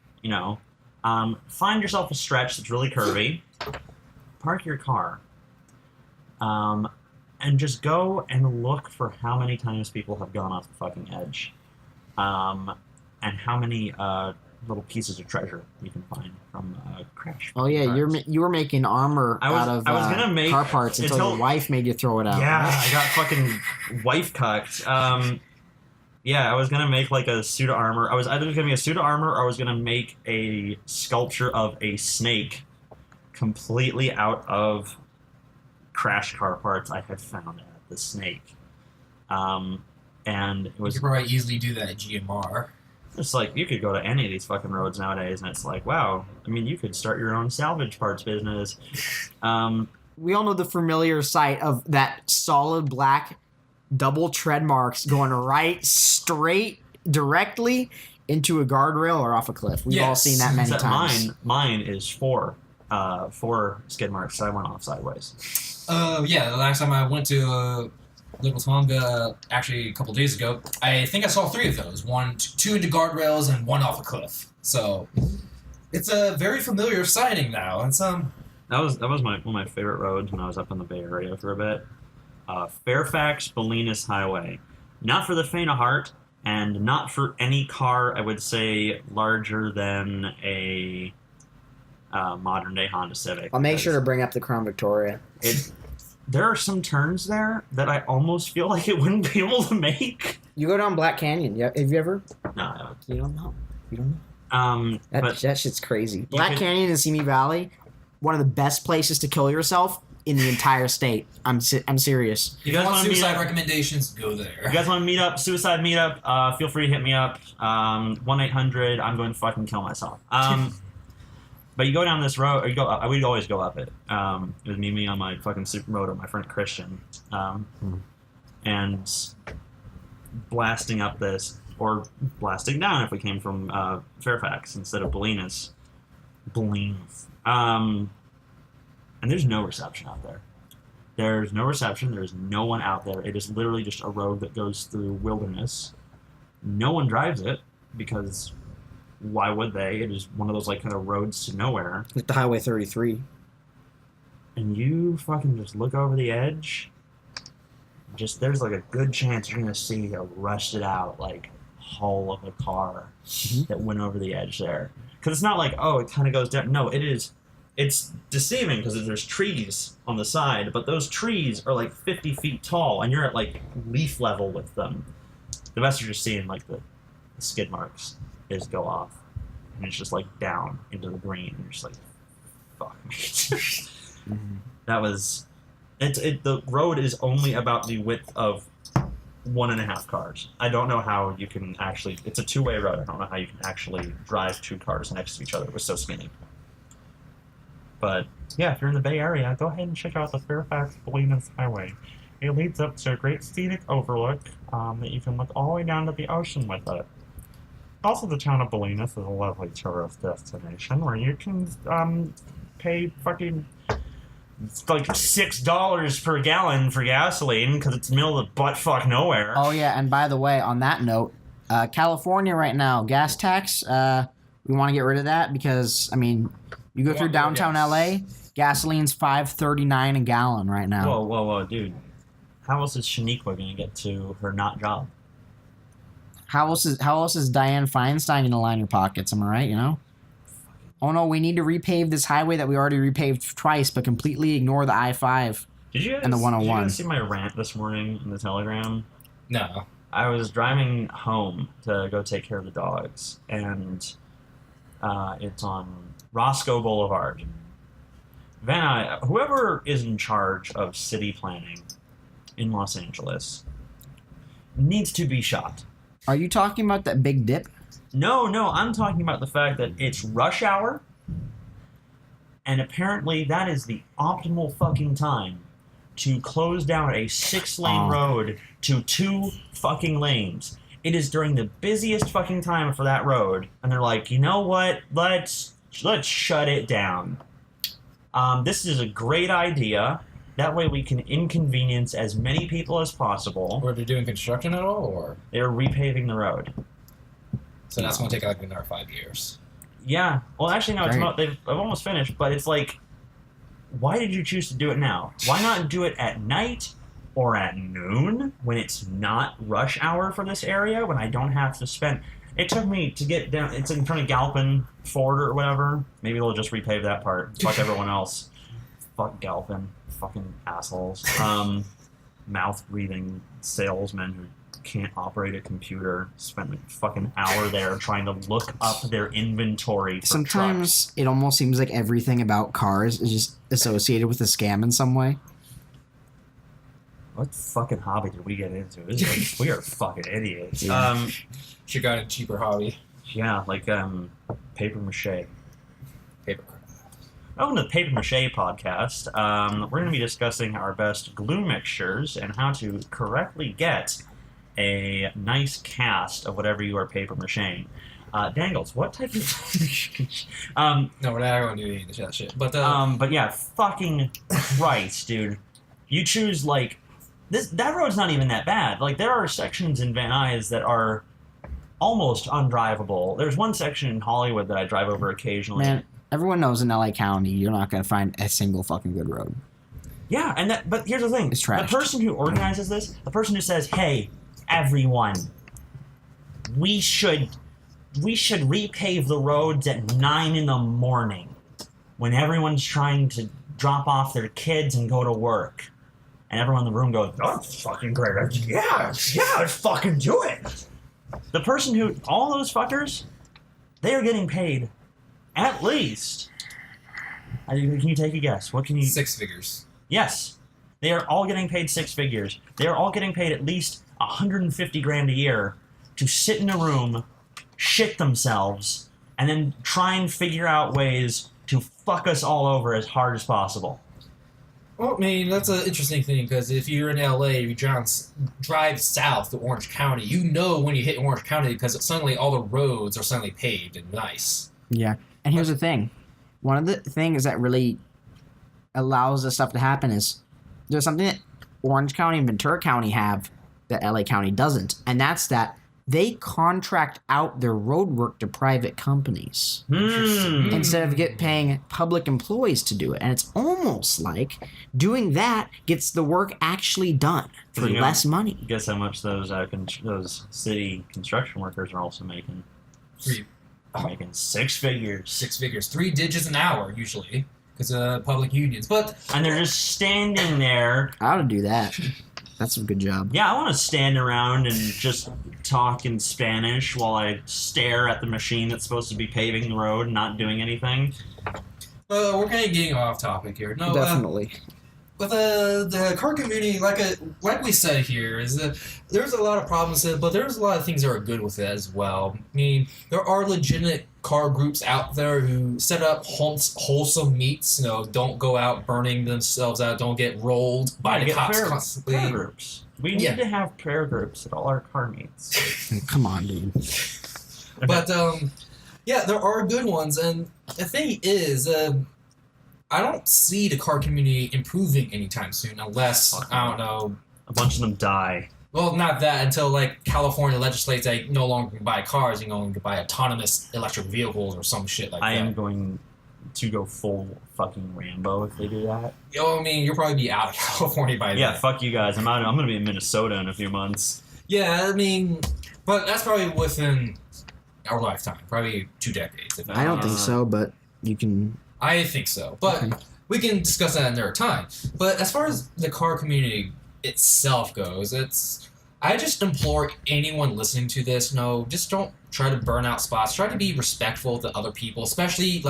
Find yourself a stretch that's really curvy. Park your car. And just go and look for how many times people have gone off the fucking edge. And how many little pieces of treasure you can find from crash. Oh yeah, cars. you were making armor out of car parts until your wife made you throw it out. Yeah, I got fucking wife cucked. Yeah, I was gonna make like a suit of armor. I was either gonna make a suit of armor or I was gonna make a sculpture of a snake completely out of crash car parts I had found at the Snake. And it was You could probably easily do that at GMR. it's like you could go to any of these fucking roads nowadays and it's like, wow, I mean, you could start your own salvage parts business. We all know the familiar sight of that solid black double tread marks going right straight directly into a guardrail or off a cliff. We've all seen that many Except times. Mine is four skid marks. I went off sideways. Yeah, the last time I went to Little Tonga, actually a couple days ago, I think I saw 3 of those. Two into guardrails and 1 off a cliff. So it's a very familiar sighting now. And That was one of my favorite roads when I was up in the Bay Area for a bit. Fairfax Bolinas Highway. Not for the faint of heart, and not for any car, I would say, larger than a modern-day Honda Civic. I'll make sure to bring up the Crown Victoria. There are some turns there that I almost feel like it wouldn't be able to make. You go down Black Canyon. Yeah, have you ever? No, I haven't. You don't know. But That shit's crazy. Black Canyon and Simi Valley, one of the best places to kill yourself in the entire state. I'm serious. if you want suicide recommendations, go there. You guys want to meet up, suicide meetup, feel free to hit me up. 1-800, I'm going to fucking kill myself. But you go down this road, or I would always go up it. It was me on my fucking supermoto, my friend Christian. And blasting up this, or blasting down if we came from Fairfax instead of Bolinas. And there's no reception out there. There's no reception. There's no one out there. It is literally just a road that goes through wilderness. No one drives it because why would they? It is one of those like kind of roads to nowhere. Like the Highway 33. And you fucking just look over the edge. There's like a good chance you're gonna see a rusted out like hull of a car that went over the edge there. Because it's not like, oh, it kind of goes down. No, it is. It's deceiving because there's trees on the side, but those trees are like 50 feet tall, and you're at like leaf level with them. The best you're just seeing like the skid marks is go off, and it's just like down into the green, and you're just like, fuck me. That was it. The road is only about the width of 1.5 cars. I don't know how you can actually. It's a 2-way road. I don't know how you can actually drive 2 cars next to each other. It was so skinny. But yeah, if you're in the Bay Area, go ahead and check out the Fairfax Bolinas Highway. It leads up to a great scenic overlook that you can look all the way down to the ocean with it. Also, the town of Bolinas is a lovely tourist destination where you can pay fucking like $6 per gallon for gasoline because it's middle of the butt-fuck nowhere. Oh yeah, and by the way, on that note, California right now, gas tax, we want to get rid of that because, I mean, you go through downtown LA, gasoline's $5.39 a gallon right now. Whoa, dude. How else is Shaniqua going to get to her not job? How else is Dianne Feinstein going to line your pockets? Am I right, you know? Oh no, we need to repave this highway that we already repaved twice, but completely ignore the I-5 and the 101. Did you guys see my rant this morning in the Telegram? No. I was driving home to go take care of the dogs, and it's on Roscoe Boulevard. Whoever is in charge of city planning in Los Angeles needs to be shot. Are you talking about that big dip? No, I'm talking about the fact that it's rush hour, and apparently that is the optimal fucking time to close down a 6-lane road to 2 fucking lanes. It is during the busiest fucking time for that road, and they're like, you know what? Let's shut it down. This is a great idea. That way we can inconvenience as many people as possible. Or they're doing construction at all, or They're repaving the road. so that's going to take like another 5 years. Yeah. Well, actually, no. Great. They've almost finished, but it's like, why did you choose to do it now? Why not do it at night or at noon when it's not rush hour for this area? When I don't have to spend. It took me to get down. It's in front of Galpin Ford or whatever. Maybe they'll just repave that part. Fuck everyone else. Fuck Galpin. Fucking assholes. Mouth breathing salesmen who can't operate a computer. Spent like a fucking hour there trying to look up their inventory for Sometimes trucks. it almost seems like everything about cars is just associated with a scam in some way. What fucking hobby did we get into? We are fucking idiots. Yeah. She got a cheaper hobby. Yeah, like paper mache. Paper. Welcome to the Paper Mache podcast. We're going to be discussing our best glue mixtures and how to correctly get a nice cast of whatever you are paper macheing. Dangles, what type of... No, we're not going to do any of that shit. But yeah, fucking Christ, dude. You choose, like... That road's not even that bad. Like, there are sections in Van Nuys that are almost undrivable. There's one section in Hollywood that I drive over occasionally. Man, everyone knows in LA County you're not going to find a single fucking good road. Yeah, but here's the thing. It's trashed. The person who organizes this, the person who says, hey, everyone, we should repave the roads at 9 in the morning when everyone's trying to drop off their kids and go to work. And everyone in the room goes, oh, that's fucking great. Yeah, let's fucking do it. The person who, all those fuckers, they are getting paid at least. Can you take a guess? What can you... 6 figures. Yes. They are all getting paid 6 figures. They are all getting paid at least $150,000 a year to sit in a room, shit themselves, and then try and figure out ways to fuck us all over as hard as possible. Well, I mean, that's an interesting thing, because if you're in LA, you drive south to Orange County, you know when you hit Orange County because suddenly all the roads are suddenly paved and nice. Yeah. And here's the thing. One of the things that really allows this stuff to happen is there's something that Orange County and Ventura County have that LA County doesn't, and that's that they contract out their road work to private companies instead of paying public employees to do it. And it's almost like doing that gets the work actually done for less money. Guess how much those city construction workers are also making? They're making 6 figures. 6 figures. 3 digits an hour, usually, because of public unions. And they're just standing there. I ought to do that. That's a good job. Yeah, I want to stand around and just talk in Spanish while I stare at the machine that's supposed to be paving the road and not doing anything. We're kind of getting off topic here. No, Definitely. But the car community, like we said here, is that there's a lot of problems with it, but there's a lot of things that are good with it as well. I mean, there are legitimate car groups out there who set up wholesome meets. Don't go out burning themselves out. Don't get rolled by the cops constantly. Prayer groups. We need to have prayer groups at all our car meets. Come on, dude. But yeah, there are good ones, and the thing is, I don't see the car community improving anytime soon unless, I don't know... A bunch of them die. Well, not that, until, California legislates that you no longer can buy cars, you no longer can buy autonomous electric vehicles or some shit like that. I am going to go full fucking Rambo if they do that. I mean, you'll probably be out of California by then. Yeah, fuck you guys. I'm going to be in Minnesota in a few months. Yeah, I mean... But that's probably within our lifetime. Probably 2 decades. I don't think so, but you can... I think so, but we can discuss that another time. But as far as the car community itself goes, I just implore anyone listening to this, just don't try to burn out spots. Try to be respectful to other people, especially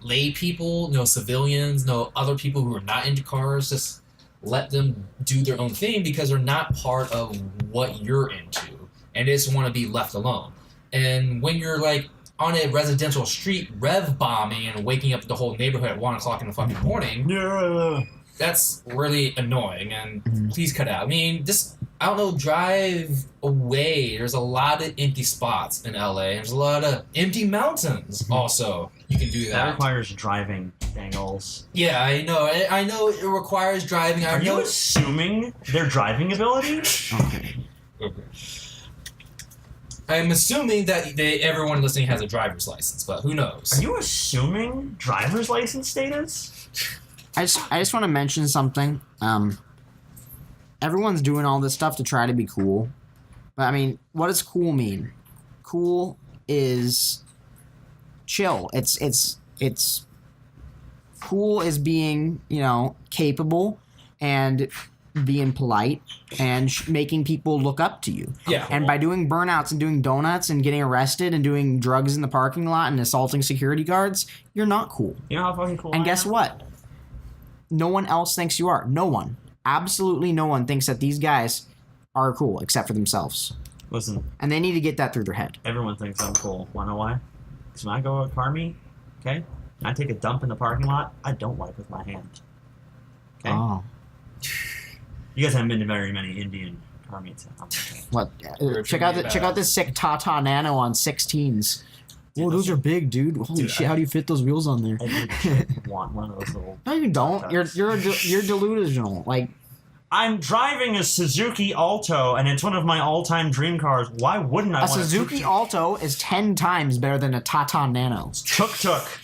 lay people, civilians, other people who are not into cars. Just let them do their own thing because they're not part of what you're into, and they just want to be left alone. And when you're on a residential street rev bombing and waking up the whole neighborhood at 1 o'clock in the fucking morning, that's really annoying, and please cut out. I mean, just I don't know, drive away. There's a lot of empty spots in LA. There's a lot of empty mountains also. You can do that. That requires driving, Dangles. Yeah, I know. I know it requires driving. Are you assuming their driving ability? Okay. I'm assuming that everyone listening has a driver's license, but who knows? Are you assuming driver's license status? I just want to mention something. Everyone's doing all this stuff to try to be cool. But, I mean, what does cool mean? Cool is chill. It's cool is being, capable and being polite and making people look up to you. Yeah. And by doing burnouts and doing donuts and getting arrested and doing drugs in the parking lot and assaulting security guards, you're not cool. You know how fucking cool And I guess am? what? No one else thinks you are. No one. Absolutely no one thinks that these guys are cool except for themselves. Listen, And they need to get that through their head. everyone thinks I'm cool. Wanna know why? Because when I go to a car meet, okay, and I take a dump in the parking lot, I don't wipe with my hand. Okay? Oh. You guys haven't been to very many Indian car meets. What? You're Check out bad. this sick Tata Nano on 16s. Whoa, those are big, dude. Holy Dude, shit! How do you fit those wheels on there? I legit want one of those little... No, you don't. You're delusional. Like, I'm driving a Suzuki Alto, and it's one of my all-time dream cars. Why wouldn't I a want Suzuki Alto is 10 times better than a Tata Nano. Tuk-tuk.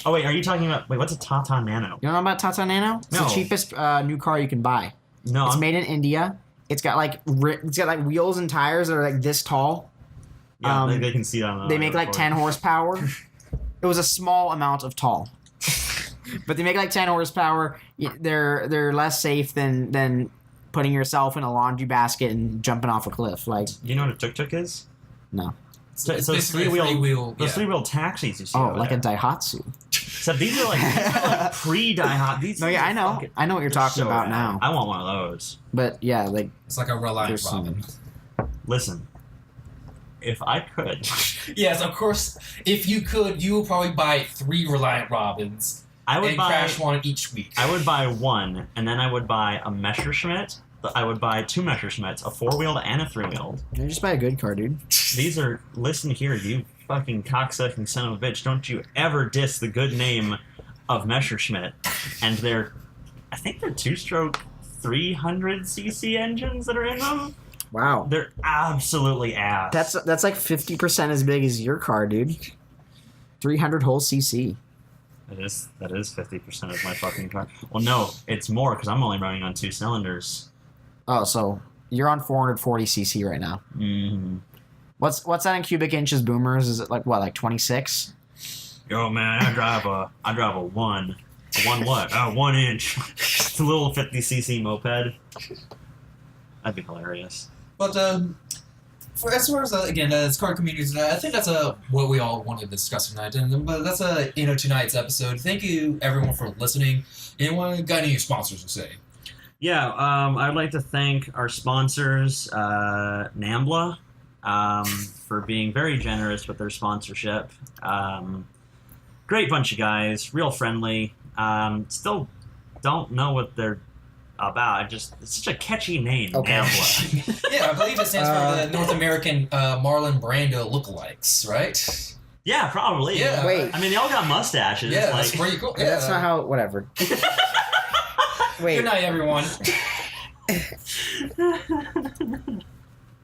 Oh, wait, are you talking about... Wait, what's a Tata Nano? You know about Tata Nano? It's No. the cheapest new car you can buy. No, It's I'm- made in India. It's got like wheels and tires that are like this tall. yeah, they can see it on the... They make like 10 horsepower. It was a small amount of tall. But they make like 10 horsepower. They're less safe than putting yourself in a laundry basket and jumping off a cliff. Like, You know what a tuk-tuk is? no. So It's those basically a three-wheel... yeah. Those three-wheel taxis you see Oh, over like there. a Daihatsu. So these are like pre-Daihatsu. These No, things yeah, are I know. fucking- I know what you're they're talking so about rad. now. I want one of those. But yeah, like, It's like a Reliant There's some- Robin. Listen, if I could, Yes, of course. If you could, you would probably buy 3 Reliant Robins I would and buy. crash one each week. I would buy one, and then I would buy a Messerschmitt. I would buy 2 Messerschmitts, a 4-wheeled and a 3-wheeled. you just buy a good car, dude. These are. Listen here, you fucking cocksucking son of a bitch! Don't you ever diss the good name of Messerschmitt and their. I think they're 2-stroke 300cc engines that are in them. Wow. They're absolutely ass. That's like 50% as big as your car, dude. 300 whole cc. That is 50% of my fucking car. Well, no, it's more because I'm only running on 2 cylinders. Oh, so you're on 440 cc right now. Mm-hmm. What's that in cubic inches boomers? Is it like what, like 26? Yo, man, I drive a 1. A 1 what? 1 inch. It's a little 50cc moped. That'd be hilarious. But as far as again, as car communities, I think that's what we all wanted to discuss tonight. But that's tonight's episode. Thank you everyone for listening. Anyone got any sponsors to say? Yeah, I'd like to thank our sponsors, Nambla, for being very generous with their sponsorship. Great bunch of guys, real friendly. Still don't know what they're about. It's such a catchy name, Okay. Nambla. Yeah, I believe it stands for the North American Marlon Brando lookalikes, right? Yeah, probably. Yeah. Wait. I mean, they all got mustaches. Yeah, like, that's pretty cool. Yeah, that's not how. Whatever. Wait. Good night, everyone.